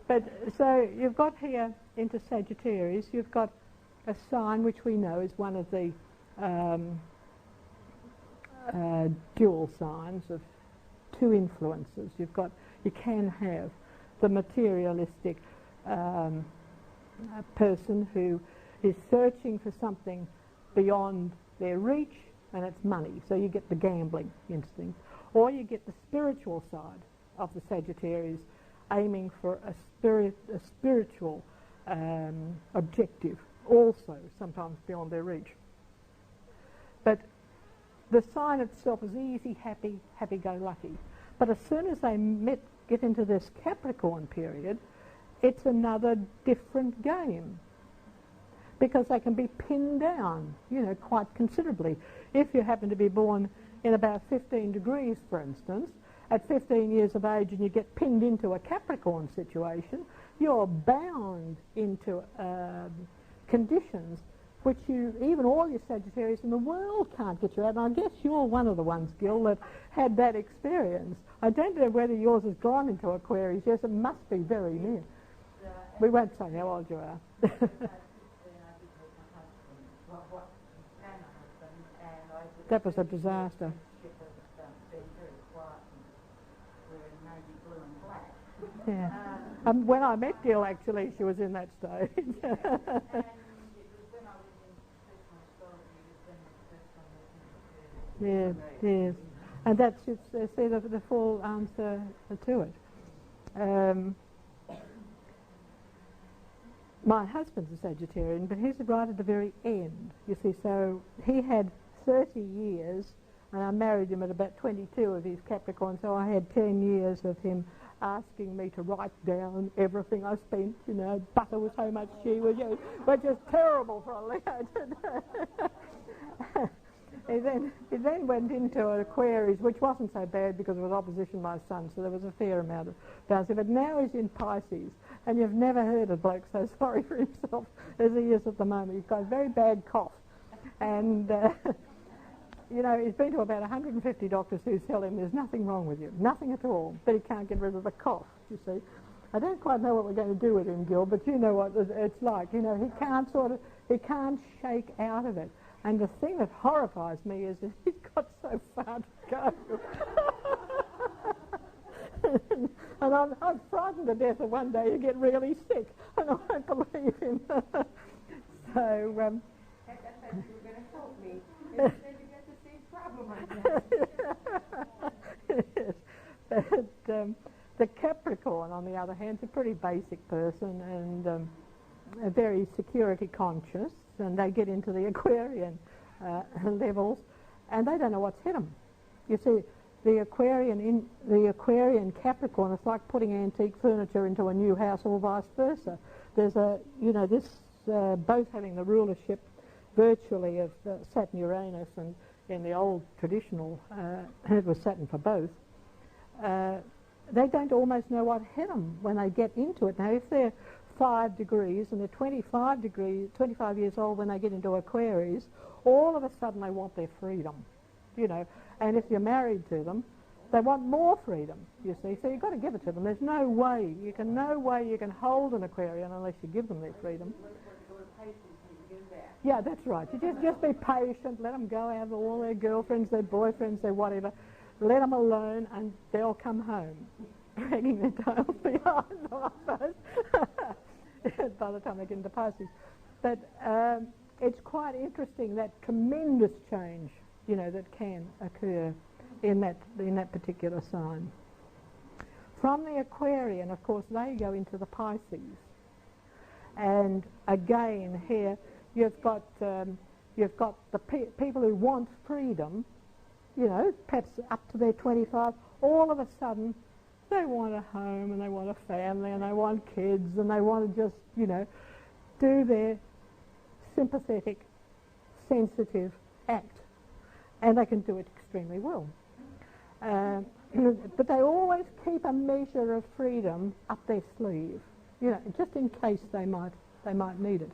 But so you've got here into Sagittarius, you've got a sign which we know is one of the dual signs of two influences. You can have the materialistic person who is searching for something beyond their reach, and it's money. So you get the gambling instinct. Or you get the spiritual side of the Sagittarius, aiming for a spiritual objective, also sometimes beyond their reach. But the sign itself is easy, happy, happy-go-lucky. But as soon as they get into this Capricorn period, it's another different game, because they can be pinned down, quite considerably. If you happen to be born in about 15 degrees, for instance, at 15 years of age, and you get pinned into a Capricorn situation, you're bound into conditions which even all your Sagittarius in the world can't get you out. And I guess you're one of the ones, Gil, that had that experience. I don't know whether yours has gone into Aquarius. Yes, it must be very near. We won't say how old you are. That was a disaster. Yeah. When I met Gil, actually, she was in that stage. Yes, yes. And that's the full answer to it. My husband's a Sagittarian, but he's right at the very end, you see. So he had 30 years, and I married him at about 22 of his Capricorn, so I had 10 years of him asking me to write down everything I spent, butter was so much cheap, which is terrible for a lad. He then went into an Aquarius, which wasn't so bad because it was opposition my son, so there was a fair amount of bouncing. But now he's in Pisces, and you've never heard a bloke so sorry for himself as he is at the moment. He's got a very bad cough, and he's been to about 150 doctors who tell him there's nothing wrong with you, nothing at all, but he can't get rid of the cough, you see. I don't quite know what we're going to do with him, Gil, but you know what it's like. He can't shake out of it. And the thing that horrifies me is that he's got so far to go. And I'm frightened to death that one day you get really sick, and I won't believe him. So, I thought you were going to help me. Instead you got the same problem I got. Yes. But the Capricorn, on the other hand, is a pretty basic person and very security conscious, and they get into the Aquarian levels, and they don't know what's hit them. You see, the Aquarian Capricorn is like putting antique furniture into a new house, or vice versa. There's both having the rulership virtually of Saturn, Uranus, and in the old traditional, it was Saturn for both. They don't almost know what hit them when they get into it. Now, if they're 5 degrees and they're 25 years old when they get into Aquarius, all of a sudden they want their freedom, and if you're married to them, they want more freedom, you see, so you've got to give it to them. There's no way you can hold an Aquarian unless you give them their freedom. Yeah, that's right. You just be patient, let them go out with all their girlfriends, their boyfriends, their whatever, let them alone, and they'll come home dragging their tails behind them, I suppose, by the time they get into Pisces. But it's quite interesting, that tremendous change, that can occur in that particular sign. From the Aquarian, of course, they go into the Pisces. And again, here you've got the people who want freedom, perhaps up to their 25. All of a sudden, they want a home, and they want a family, and they want kids, and they want to just, do their sympathetic, sensitive act. And they can do it extremely well. But they always keep a measure of freedom up their sleeve, just in case they might need it.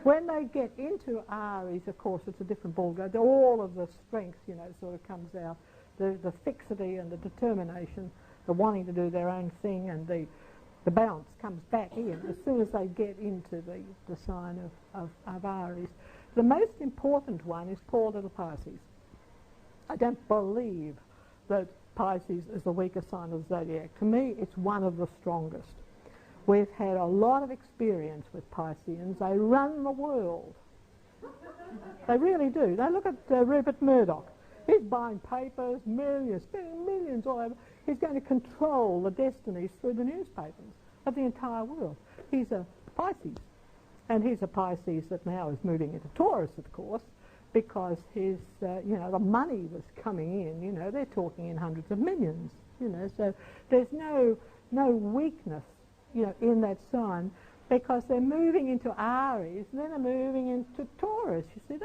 When they get into Aries, of course, it's a different ballgame. All of the strength, you know, sort of comes out. The fixity and the determination, the wanting to do their own thing, and the bounce comes back in as soon as they get into the sign of Aries. The most important one is poor little Pisces. I don't believe that Pisces is the weakest sign of the zodiac. To me, it's one of the strongest. We've had a lot of experience with Pisceans. They run the world. They really do. They look at Rupert Murdoch. He's buying papers, millions, spending millions all over. He's going to control the destinies through the newspapers of the entire world. He's a Pisces. And he's a Pisces that now is moving into Taurus, of course, because his, you know, the money was coming in. You know, they're talking in hundreds of millions. You know, so there's no weakness, you know, in that sign, because they're moving into Aries and then they're moving into Taurus. You see,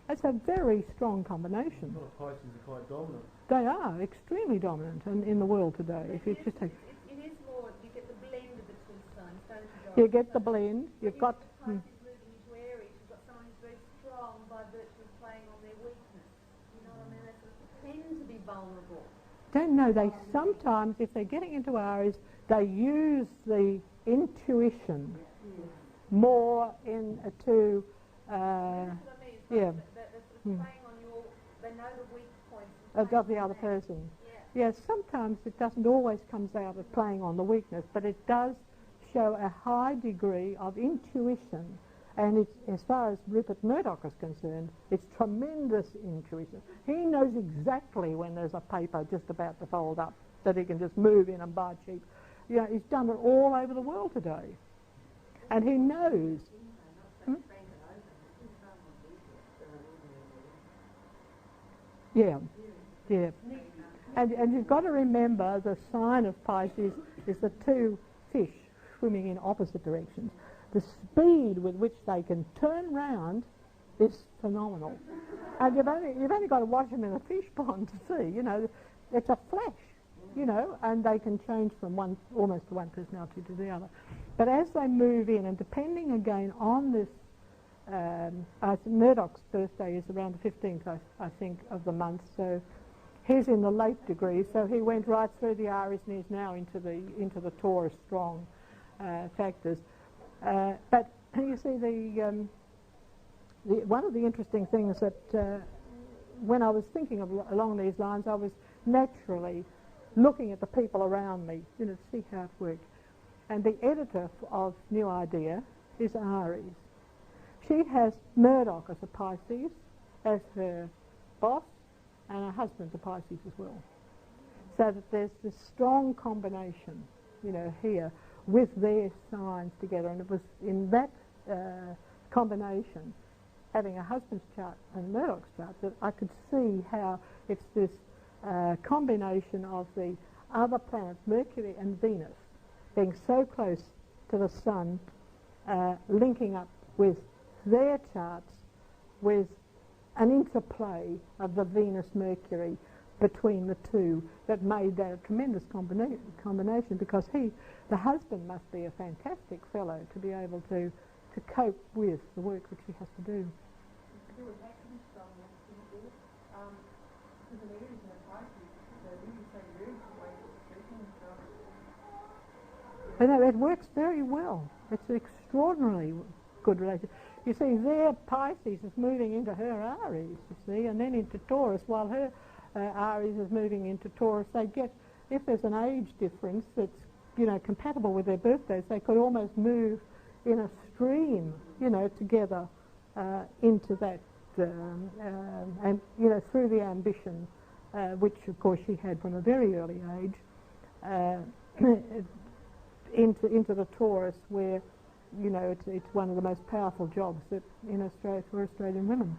that's a very strong combination. A lot of Pisces are quite dominant. They are extremely dominant in the world today. If you just take, it is more, you get the blend of the two signs, don't you, Doris? you get the blend. You've got. Pisces moving into Aries, you've got someone who's very strong by virtue of playing on their weakness. You know what I mean? They sort of tend to be vulnerable. Don't know. They sometimes, if they're getting into Aries, they use the intuition more to. That's what I mean. It's Yeah. like they're sort of playing on your. They know the weak points. Of the other person. Yeah. Yes, sometimes it doesn't always comes out of playing on the weakness, but it does show a high degree of intuition. And it's, as far as Rupert Murdoch is concerned, it's tremendous intuition. He knows exactly when there's a paper just about to fold up that he can just move in and buy cheap. You know, he's done it all over the world today. And he knows. Yeah, yeah. And you've got to remember the sign of Pisces is the two fish swimming in opposite directions. The speed with which they can turn round is phenomenal. And you've only got to watch them in a fish pond to see, you know, it's a flash, you know, and they can change from almost one personality to the other. But as they move in, and depending again on this, Murdoch's birthday is around the 15th, I think, of the month, so he's in the late degrees, so he went right through the Aries and he's now into the Taurus strong factors. But you see, one of the interesting things that when I was thinking along these lines, I was naturally looking at the people around me, you know, to see how it worked. And the editor of New Idea is Aries. She has Murdoch as a Pisces, as her boss, and her husband's a Pisces as well. So that there's this strong combination, you know, here with their signs together. And it was in that combination, having a husband's chart and Murdoch's chart, that I could see how it's this combination of the other planets, Mercury and Venus, being so close to the Sun, linking up with their charts with an interplay of the Venus-Mercury between the two that made that a tremendous combination, because the husband must be a fantastic fellow to be able to cope with the work which he has to do. But no, it works very well. It's an extraordinarily good relationship. You see, their Pisces is moving into her Aries, you see, and then into Taurus, while her Aries is moving into Taurus. They get, if there's an age difference that's, you know, compatible with their birthdays, they could almost move in a stream, you know, together into that, and, you know, through the ambition, which, of course, she had from a very early age, into the Taurus, where, you know, it's one of the most powerful jobs that in Australia for Australian women.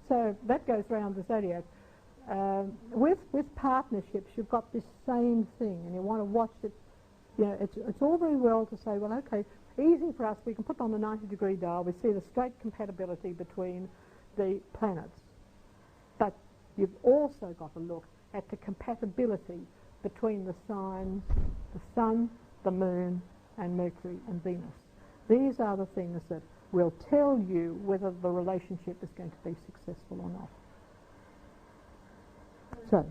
So that goes around the zodiac. With partnerships, you've got this same thing, and you want to watch it. You know, it's all very well to say, well, okay, easy for us. We can put on the 90-degree dial. We see the straight compatibility between the planets, but you've also got to look at the compatibility between the signs, the Sun the Moon, and Mercury and Venus. These are the things that will tell you whether the relationship is going to be successful or not. So,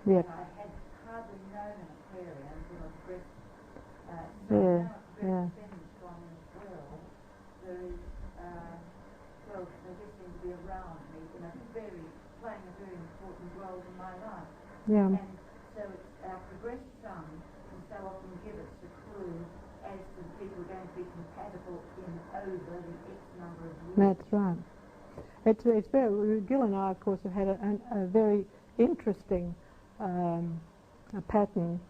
yeah. I had hardly known an Aquarian until I progressed. Yeah, yeah. From as well. There is, well, they just seem to be around me in playing a very important role in my life. Yeah. And so it's our progressed sun can so often give us a clue as to the people who are going to be compatible in over the X number of years. That's right. It's very. Gil and I, of course, have had a very interesting a pattern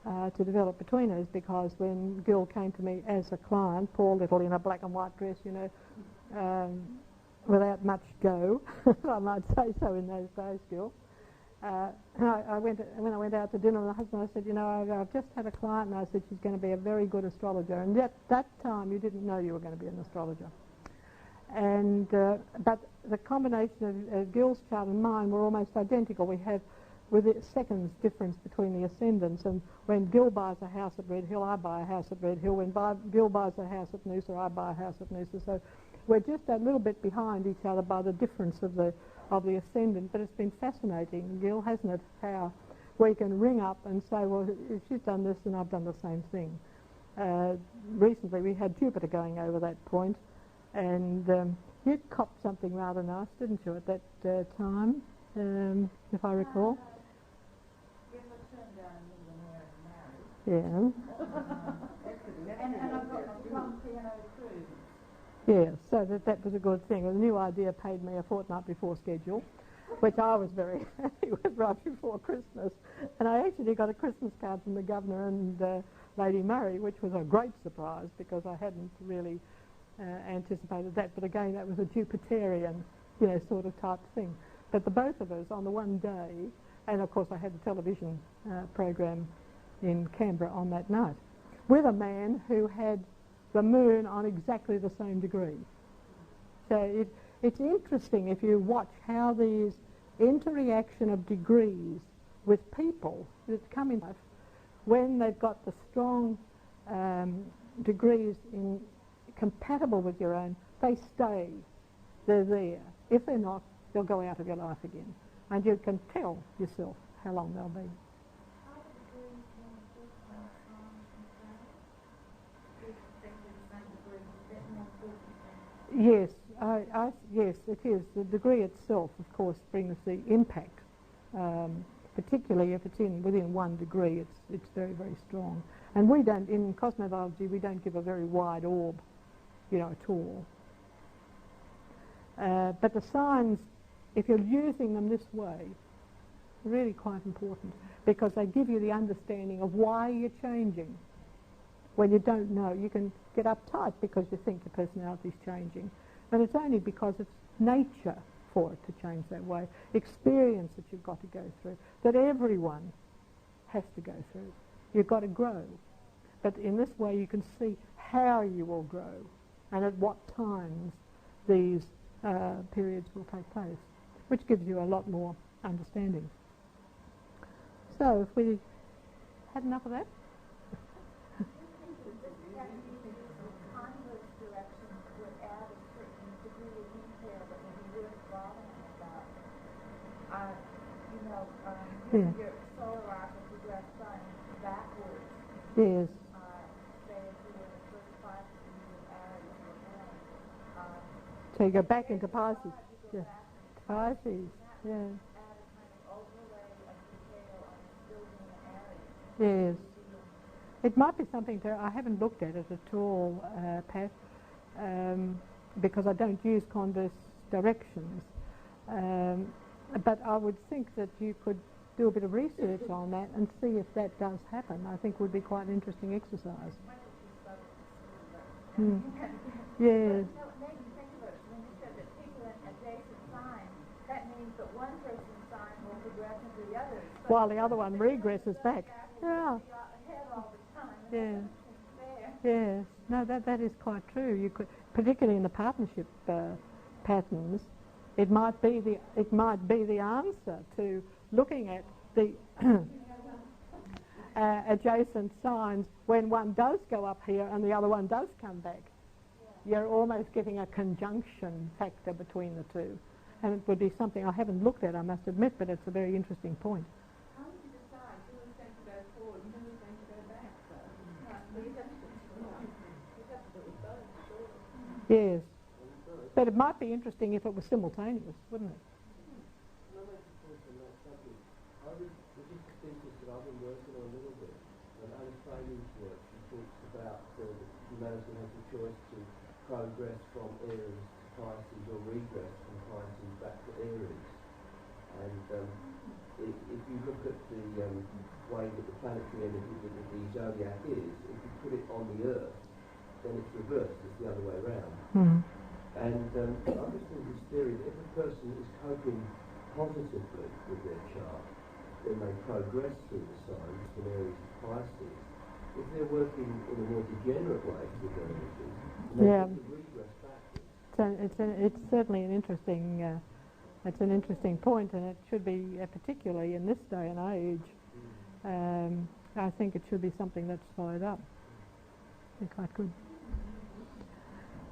to develop between us, because when Gil came to me as a client, poor little in a black and white dress, you know, without much go, I might say so in those days, Gil. When I went out to dinner with my husband, I said, you know, I've just had a client, and I said she's going to be a very good astrologer. And at that time, you didn't know you were going to be an astrologer. And but the combination of Gil's chart and mine were almost identical. We have, with a seconds difference between the ascendants, and when Gil buys a house at Red Hill, I buy a house at Red Hill. When Gil buys a house at Noosa, I buy a house at Noosa. So we're just a little bit behind each other by the difference of the ascendant. But it's been fascinating, Gil, hasn't it, how we can ring up and say, well, if she's done this, then I've done the same thing. Recently we had Jupiter going over that point, and you copped something rather nice, didn't you, at that time, if I recall? Yeah. And I've got my plum piano cruise. Yeah, so that was a good thing. The new idea paid me a fortnight before schedule, which I was very happy with, right before Christmas. And I actually got a Christmas card from the Governor and Lady Murray, which was a great surprise because I hadn't really anticipated that. But again, that was a Jupiterian, you know, sort of type thing. But the both of us on the one day, and of course I had the television program in Canberra on that night, with a man who had the Moon on exactly the same degree. So it's interesting if you watch how these interaction of degrees with people that come in life, when they've got the strong degrees in compatible with your own, they stay, they're there. If they're not, they'll go out of your life again. And you can tell yourself how long they'll be. Yes, yes, it is. The degree itself, of course, brings the impact. Particularly if it's within 1 degree, it's very, very strong. And we don't, in cosmobiology, we don't give a very wide orb, you know, at all. But the signs, if you're using them this way, are really quite important, because they give you the understanding of why you're changing. When you don't know, you can get uptight because you think your personality is changing. And it's only because it's nature for it to change that way, experience that you've got to go through, that everyone has to go through. You've got to grow. But in this way you can see how you will grow and at what times these periods will take place, which gives you a lot more understanding. So if we had enough of that? Your solar arc of the direct sun backwards. Yes. Say if you were the first 5 Aries or so you go back into Pisces. Yeah. Pisces. Yeah. Add a kind of overlay of detail on still being Aries. Yes. It might be something to, I haven't looked at it at all, Pat, because I don't use converse directions. But I would think that you could do a bit of research on that and see if that does happen. I think would be quite an interesting exercise. Mm. Yes. No, it made me think of it when you said that people in adjacent signs, that means that one person's sign will progress into the other. While the other one regresses back. Yeah. Ahead all the time. Yeah. Yes. No, that is quite true. You could, particularly in the partnership patterns, it might be the answer to looking at the adjacent signs when one does go up here and the other one does come back. You're almost getting a conjunction factor between the two. And it would be something I haven't looked at, I must admit, but it's a very interesting point. How would you decide who is going to go forward and who is going to go back, though? You have to do it both, surely. Yes. But it might be interesting if it was simultaneous, wouldn't it? Can I make a point on that subject? I was just a thesis that I've been working on a little bit, and Alice Bailey's work, she talks about that humanity has the choice to progress from Aries to Pisces or regress from Pisces back to Aries. And if you look at the way that the planetary energy of the zodiac is, if you put it on the Earth, then it's reversed, it's the other way around. Mm. And I just think this theory that if a person is coping positively with their chart, then they progress through the signs from Aries to Pisces. If they're working in a more degenerate way with their energies, then they have to regress backwards. It's certainly an interesting point, and it should be, particularly in this day and age, I think it should be something that's followed up. Be quite good.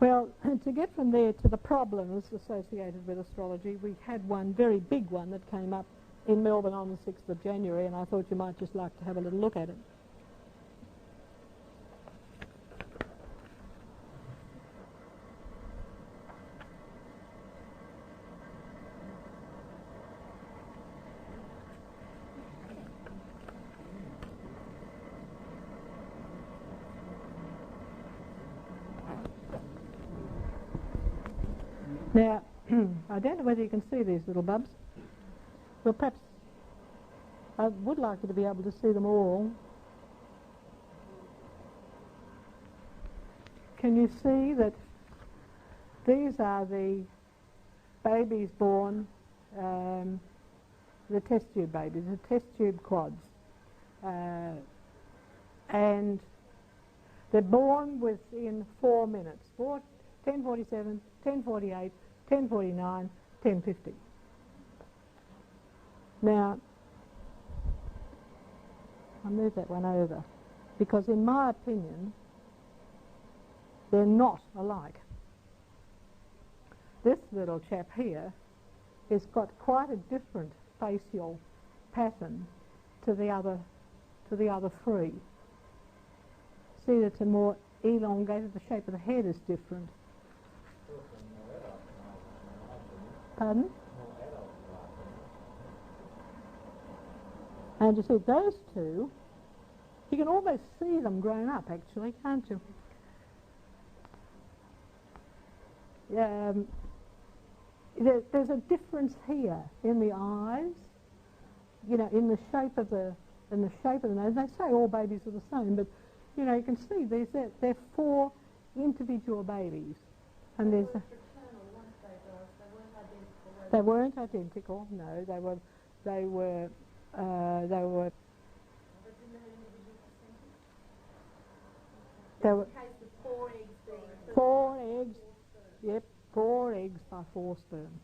Well, to get from there to the problems associated with astrology, we had one very big one that came up in Melbourne on the 6th of January, and I thought you might just like to have a little look at it. Now, I don't know whether you can see these little bubs. Well, perhaps I would like you to be able to see them all. Can you see that these are the babies born, the test tube babies, the test tube quads. And they're born within 4 minutes, 10:47, 10:48, 10:49, 10:50. Now, I'll move that one over, because in my opinion, they're not alike. This little chap here has got quite a different facial pattern to the other three. See, it's a more elongated, the shape of the head is different. Pardon? And you see those two, you can almost see them grown up actually, can't you? There's a difference here in the eyes, you know, in the shape of the nose. They say all babies are the same, but you know, you can see they're 4 individual babies, and there's a, they weren't identical. No, they were. There were 4 eggs. Yep, 4 eggs by 4 sperm.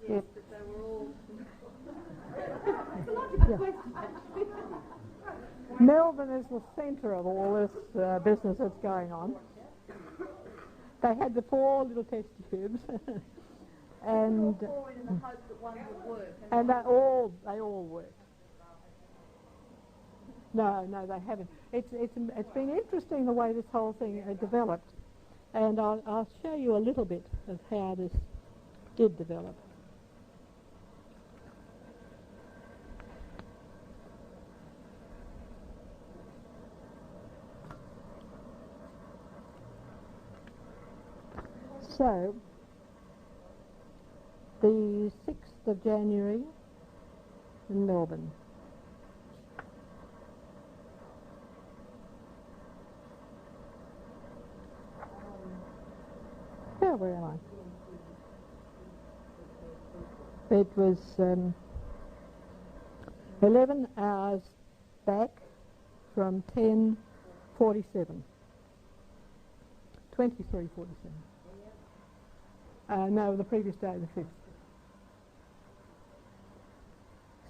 Yep. But they were all... Melbourne is the centre of all this business that's going on. They had the 4 little test tubes, and in the hope that one would work. and they all worked. No, they haven't. It's been interesting the way this whole thing developed, and I'll show you a little bit of how this did develop. So, the 6th of January in Melbourne. Where am I? It was 11 hours back from 10 47. 23:47. No, the previous day, the 5th.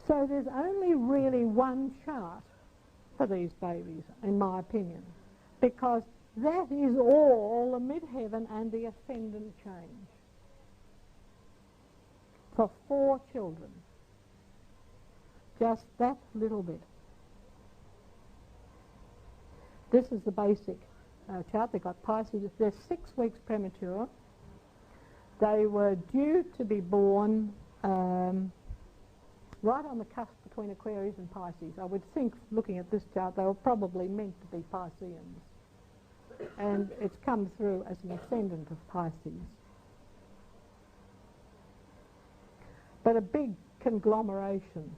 So there's only really one chart for these babies, in my opinion, because that is all the midheaven and the ascendant change for 4 children. Just that little bit. This is the basic chart. They got Pisces. They're 6 weeks premature. They were due to be born right on the cusp between Aquarius and Pisces. I would think, looking at this chart, they were probably meant to be Pisceans. And it's come through as an ascendant of Pisces. But a big conglomeration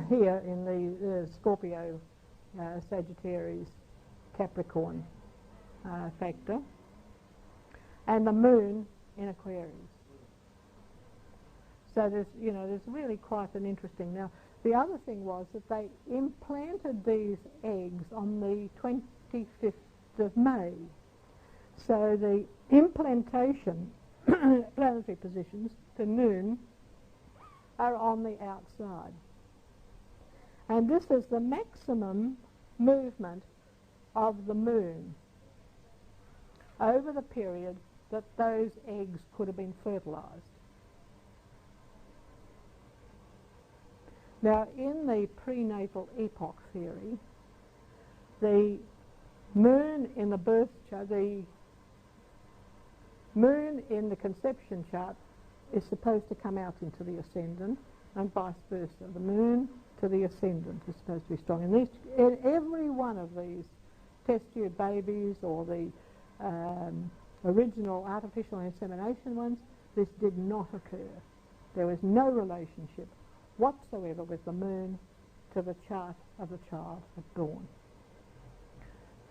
here in the Scorpio, Sagittarius, Capricorn factor, and the moon in Aquarius. So there's really quite an interesting. Now, the other thing was that they implanted these eggs on the 25th of May. So the implantation planetary positions, the moon, are on the outside. And this is the maximum movement of the moon over the period that those eggs could have been fertilized. Now, in the prenatal epoch theory, the moon in the birth chart, the moon in the conception chart is supposed to come out into the ascendant, and vice versa. The moon to the ascendant is supposed to be strong. In every one of these test tube babies or the original artificial insemination ones, this did not occur. There was no relationship whatsoever with the moon to the chart of the child at dawn.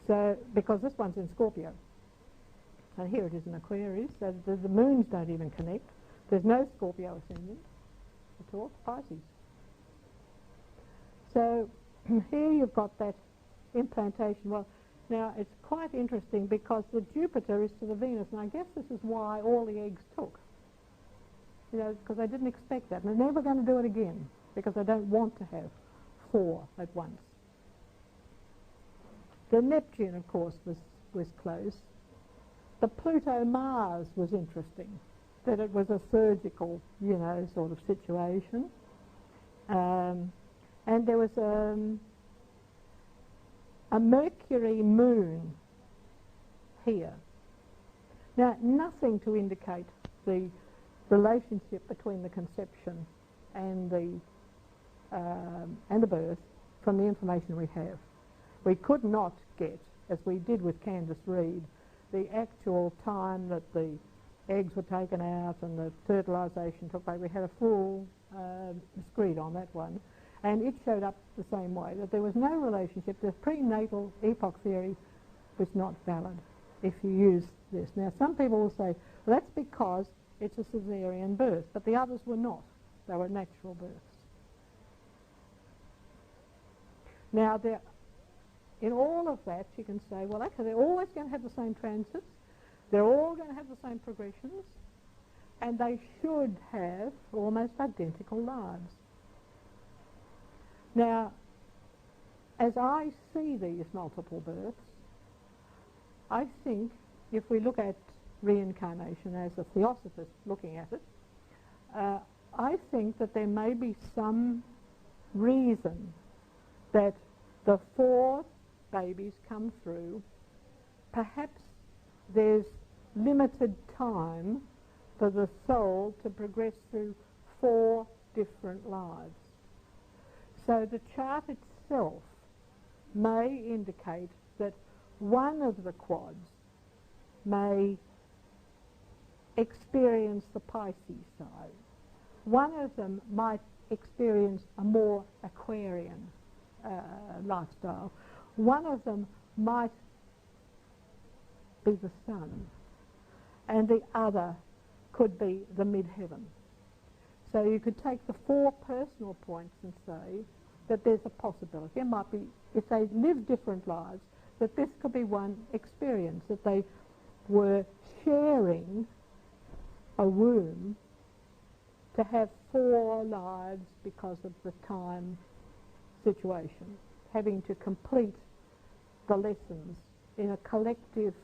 So, because this one's in Scorpio, and here it is in Aquarius, so the moons don't even connect. There's no Scorpio ascendant at all, Pisces. So here you've got that implantation. Well, now it's quite interesting because the Jupiter is to the Venus, and I guess this is why all the eggs took. Because they didn't expect that, and they're never going to do it again because they don't want to have 4 at once. The Neptune, of course, was close. The Pluto-Mars was interesting, that it was a surgical, sort of situation. And there was a Mercury moon here. Now, nothing to indicate the relationship between the conception and the birth from the information we have. We could not get, as we did with Candace Reed, the actual time that the eggs were taken out and the fertilisation took place. We had a full screed on that one, and it showed up the same way, that there was no relationship. The prenatal epoch theory was not valid if you use this. Now, some people will say, well, that's because it's a caesarean birth, but the others were not. They were natural births. Now, in all of that, you can say, well, okay, they're always going to have the same transits, they're all going to have the same progressions, and they should have almost identical lives. Now, as I see these multiple births, I think if we look at reincarnation as a theosophist looking at it, I think that there may be some reason that the 4 babies come through. Perhaps there's limited time for the soul to progress through 4 different lives. So the chart itself may indicate that one of the quads may experience the Pisces side. One of them might experience a more Aquarian lifestyle. One of them might be the sun, and the other could be the midheaven. So you could take the 4 personal points and say that there's a possibility. It might be if they live different lives, that this could be one experience, that they were sharing a womb to have 4 lives because of the time situation, having to complete the lessons in a collective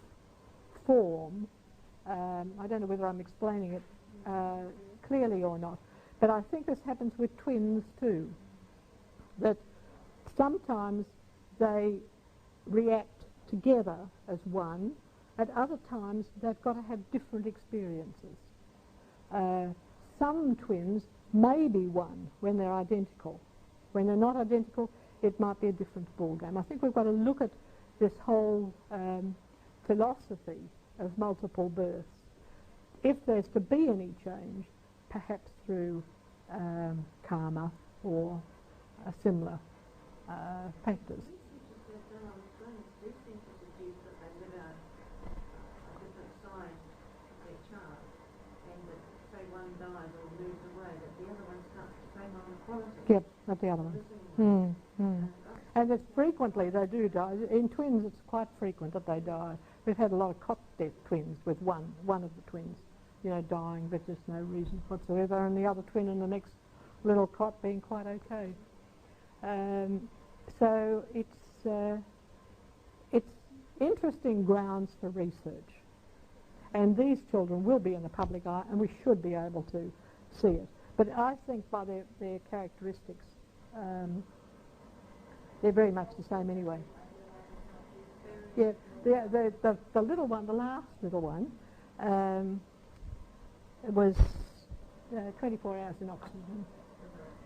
form. I don't know whether I'm explaining it clearly or not, but I think this happens with twins too, that sometimes they react together as one, at other times they've got to have different experiences. Some twins may be one when they're identical. When they're not identical, it might be a different ballgame. I think we've got to look at this whole philosophy of multiple births. If there's to be any change, perhaps through karma or a similar factors. Do seem to deduce that they live out a different side of their chart, and that, say, one dies or moves away, that the other one starts to take on the quality. Yep, not the other one. And it's frequently they do die. In twins, it's quite frequent that they die. We've had a lot of cot death twins with one of the twins, dying, but just no reason whatsoever, and the other twin in the next little cot being quite okay. So it's interesting grounds for research, and these children will be in the public eye, and we should be able to see it. But I think by their characteristics, they're very much the same anyway. Yeah, the little one, the last little one, was 24 hours in oxygen,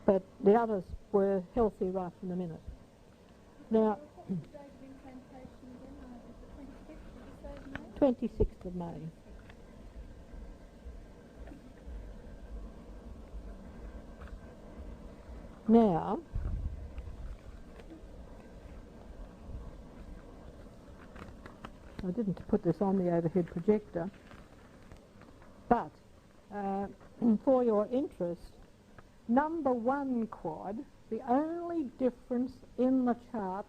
but the others were healthy right from the minute. Now, 26th of May. Now, I didn't put this on the overhead projector, but for your interest, number 1 quad, the only difference in the chart,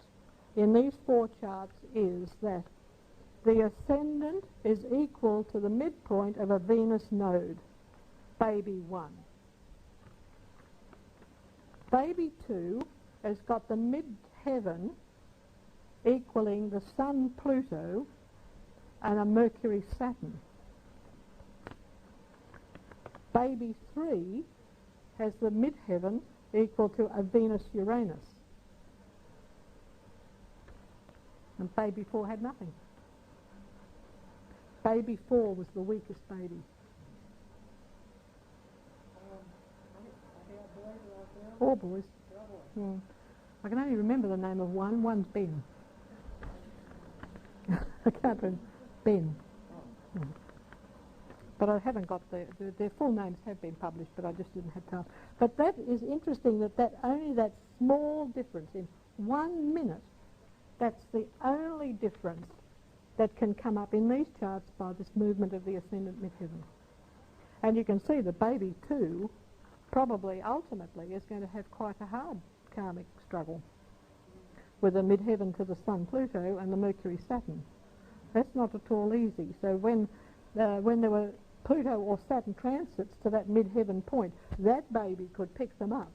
in these 4 charts, is that the ascendant is equal to the midpoint of a Venus node, baby 1. Baby 2 has got the mid-heaven equaling the Sun Pluto and a Mercury Saturn. Baby 3 has the mid-heaven equal to a Venus Uranus. And baby 4 had nothing. Baby 4 was the weakest baby. All boys. I can only remember the name of one. One's Ben. I can't remember. Ben. But I haven't got their full names have been published, but I just didn't have time. But that is interesting that only that small difference in 1 minute, that's the only difference that can come up in these charts by this movement of the ascendant midheaven. And you can see that baby 2 probably ultimately is going to have quite a hard karmic struggle with the midheaven to the Sun Pluto and the Mercury Saturn. That's not at all easy. So when there were Pluto or Saturn transits to that midheaven point, that baby could pick them up,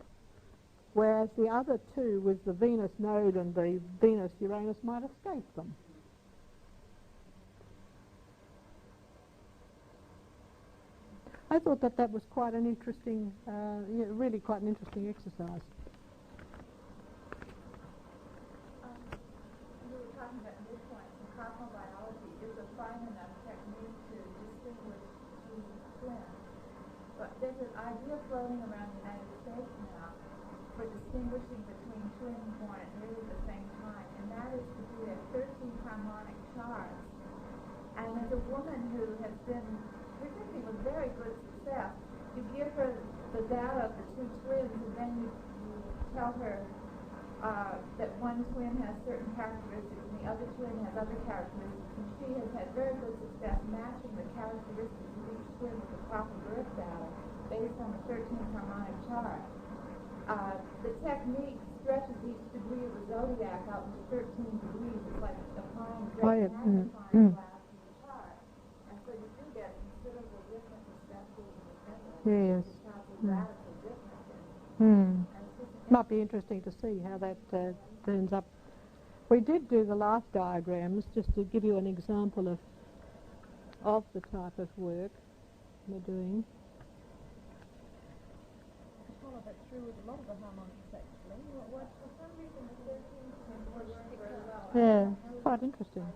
whereas the other 2 with the Venus node and the Venus Uranus might escape them. I thought that was quite an interesting, really quite an interesting exercise. You were talking about midpoints, and cosmobiology is a fine enough technique to distinguish between twins. But there's an idea floating around the United States now for distinguishing between twins born at nearly the same time, and that is to do their 13 harmonic charts. And there's a woman who has been particularly with very good success. You give her the data of the 2 twins, and then you tell her that one twin has certain characteristics and the other twin has other characteristics. And she has had very good success matching the characteristics of each twin with the proper birth data based on the 13 harmonic chart. The techniques stretches each degree of the zodiac out to 13 degrees. It's like applying Oh, great yeah. magnifying glass to the chart. And so you do get considerable different perspectives and different. Yes. The charts are radically different. Hmm. And it's just Might be interesting to see how that turns up. We did do the life diagrams just to give you an example of the type of work we're doing. follow that through with a lot of the harmonics actually. For some reason the 13th works very well. Yeah, it's quite interesting.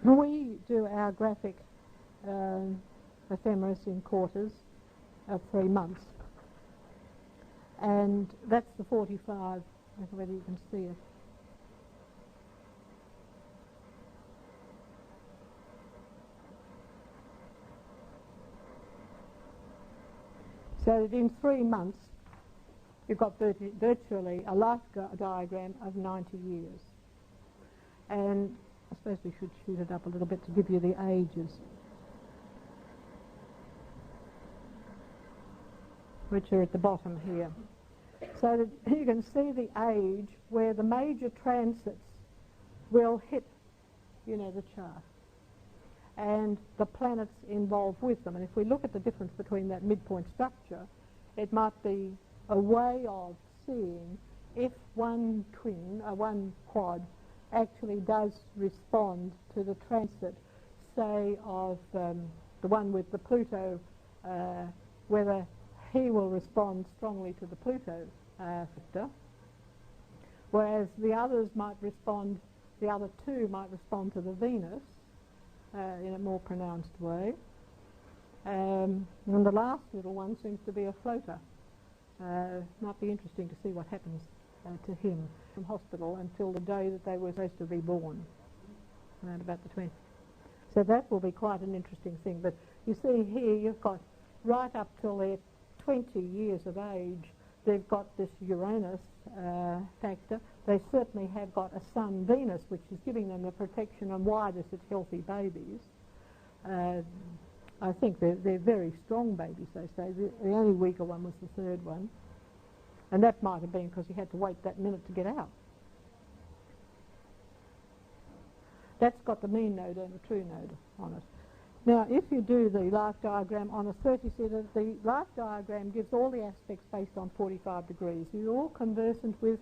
We do our graphic ephemeris in quarters of 3 months, and that's the 45. I don't know whether you can see it. So that in 3 months you've got virtually a life diagram of 90 years. And I suppose we should shoot it up a little bit to give you the ages, which are at the bottom here. So that you can see the age where the major transits will hit, you know, the chart, and the planets involved with them. And if we look at the difference between that midpoint structure, it might be a way of seeing if one quad actually does respond to the transit, say, of the one with the Pluto, whether he will respond strongly to the Pluto factor, whereas the others might respond, the other two might respond to the Venus in a more pronounced way. And the last little one seems to be a floater. Might be interesting to see what happens to him from hospital until the day that they were supposed to be born, around about the 20th. So that will be quite an interesting thing. But you see here, you've got right up till they're 20 years of age, they've got this Uranus factor. They certainly have got a Sun Venus, which is giving them the protection, and why there's such healthy babies. I think they're very strong babies, they say. The only weaker one was the third one. And that might have been because he had to wait that minute to get out. That's got the mean node and the true node on it. Now, if you do the life diagram on a 30-seater, the life diagram gives all the aspects based on 45 degrees. You're all conversant with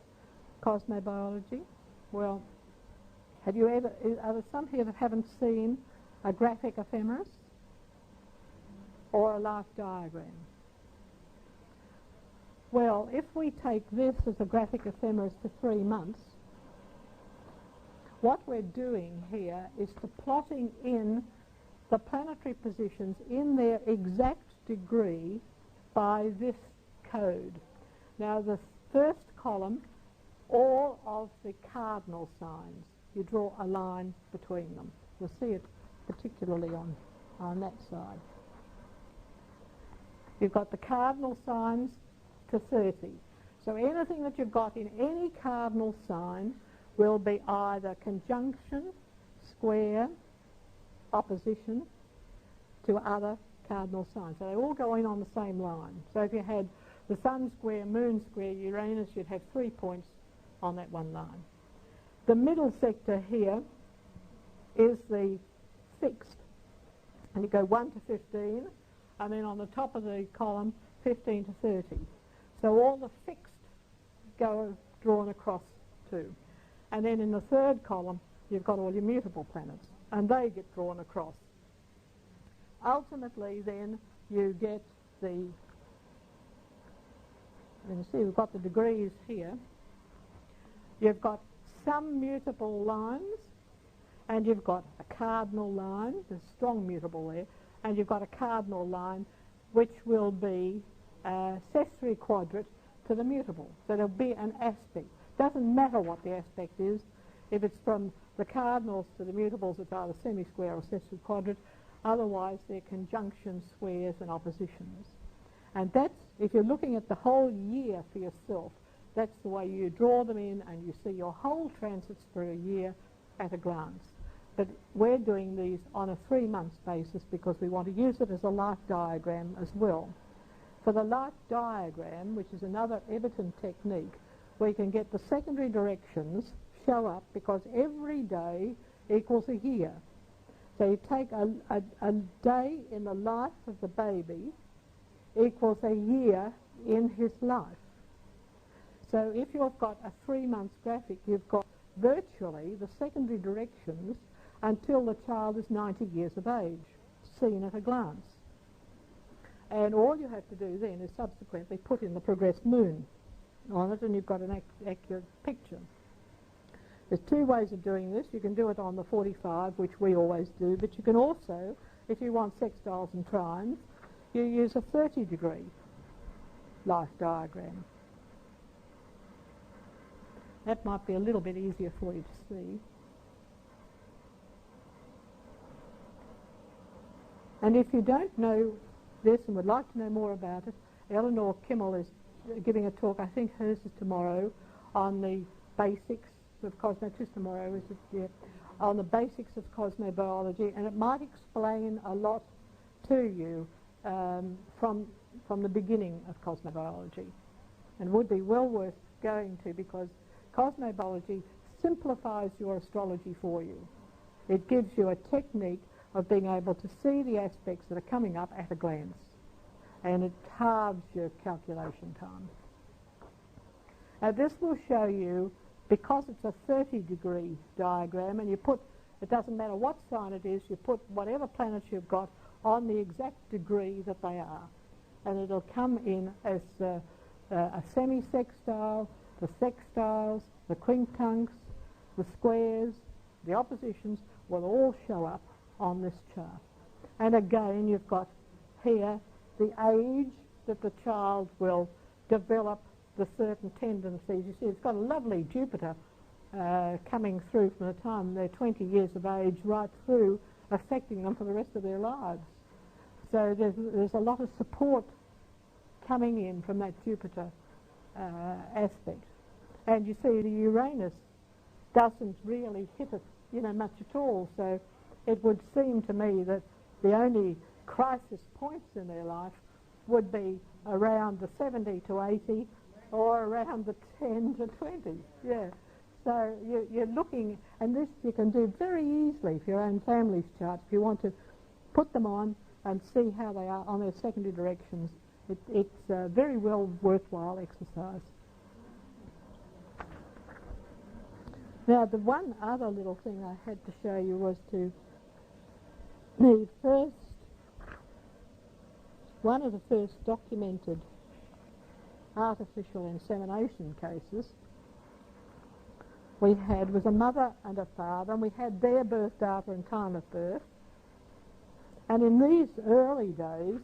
cosmobiology. Well, are there some here that haven't seen a graphic ephemeris or a life diagram? Well, if we take this as a graphic ephemeris for 3 months, what we're doing here is to plotting in the planetary positions in their exact degree by this code. Now, the first column, all of the cardinal signs. You draw a line between them. You'll see it particularly on that side. You've got the cardinal signs to 30. So anything that you've got in any cardinal sign will be either conjunction, square, opposition to other cardinal signs. So they all go in on the same line. So if you had the Sun square, Moon square, Uranus, you'd have 3 points on that one line. The middle sector here is the fixed. And you go 1 to 15, and then on the top of the column, 15 to 30. So all the fixed go drawn across too. And then in the third column, you've got all your mutable planets, and they get drawn across. Ultimately, then, you get you see we've got the degrees here. You've got some mutable lines, and you've got a cardinal line, there's strong mutable there, and you've got a cardinal line which will be accessory quadrate to the mutable. So there'll be an aspect. Doesn't matter what the aspect is. If it's from the cardinals to the mutables, it's either semi-square or accessory quadrate. Otherwise, they're conjunctions, squares, and oppositions. And that's, if you're looking at the whole year for yourself, that's the way you draw them in, and you see your whole transits for a year at a glance. But we're doing these on a 3 months basis because we want to use it as a life diagram as well. for the life diagram, which is another Everton technique, we can get the secondary directions show up because every day equals a year. So you take a day in the life of the baby equals a year in his life. So if you've got a 3-month graphic, you've got virtually the secondary directions until the child is 90 years of age, seen at a glance. And all you have to do then is subsequently put in the progressed moon on it, and you've got an accurate picture. There's 2 ways of doing this. You can do it on the 45, which we always do, but you can also, if you want sextiles and trines, you use a 30-degree life diagram. That might be a little bit easier for you to see. And if you don't know this and would like to know more about it, Eleanor Kimmel is giving a talk, I think hers is tomorrow, on the basics of just tomorrow, is it? Yeah, on the basics of cosmobiology, and it might explain a lot to you from the beginning of cosmobiology, and would be well worth going to, because cosmobiology simplifies your astrology for you. It gives you a technique of being able to see the aspects that are coming up at a glance, and it halves your calculation time. Now this will show you, because it's a 30-degree diagram, and you put, it doesn't matter what sign it is, you put whatever planets you've got on the exact degree that they are, and it'll come in as a semi-sextile, the sextiles, the quincunx, the squares, the oppositions will all show up on this chart. And again, you've got here the age that the child will develop the certain tendencies. You see, it's got a lovely Jupiter coming through from the time they're 20 years of age right through, affecting them for the rest of their lives. So there's a lot of support coming in from that Jupiter aspect. And you see the Uranus doesn't really hit it, much at all. So it would seem to me that the only crisis points in their life would be around the 70 to 80 or around the 10 to 20. Yeah. So you're looking, and this you can do very easily for your own family's charts if you want to put them on and see how they are on their secondary directions. It's a very well worthwhile exercise. Now, the one other little thing I had to show you was one of the first documented artificial insemination cases we had was a mother and a father, and we had their birth data and time of birth. And in these early days,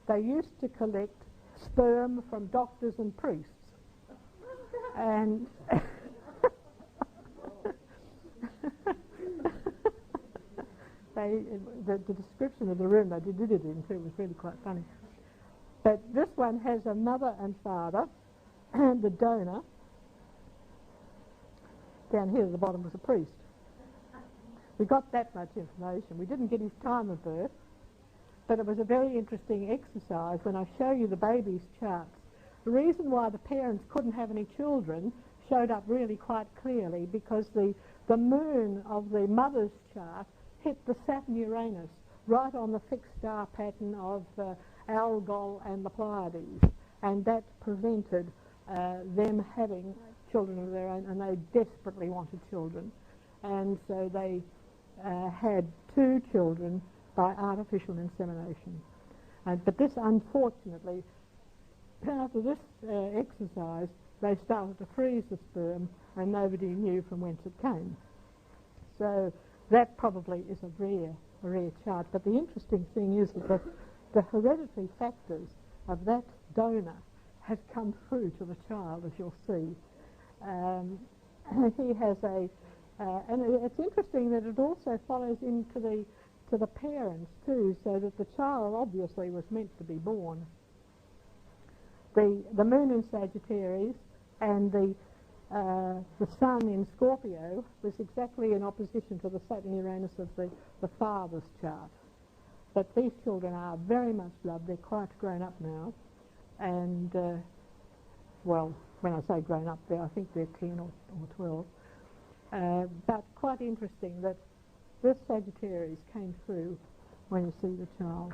they used to collect sperm from doctors and priests. And the description of the room they did it in too was really quite funny. But this one has a mother and father, and the donor down here at the bottom was a priest. We got that much information. We didn't get his time of birth, but it was a very interesting exercise when I show you the baby's charts. The reason why the parents couldn't have any children showed up really quite clearly, because the moon of the mother's chart hit the Saturn-Uranus right on the fixed star pattern of Algol and the Pleiades, and that prevented them having children of their own, and they desperately wanted children. And so they had 2 children by artificial insemination. But this, unfortunately, after this exercise, they started to freeze the sperm, and nobody knew from whence it came. So that probably is a rare chart. But the interesting thing is that the hereditary factors of that donor have come through to the child, as you'll see. He has and it's interesting that it also follows into the parents too, so that the child obviously was meant to be born. The moon in Sagittarius and the sun in Scorpio was exactly in opposition to the Saturn-Uranus of the father's chart. But these children are very much loved. They're quite grown up now. and well, when I say grown up, I think they're 10 or 12. But quite interesting that this Sagittarius came through when you see the child.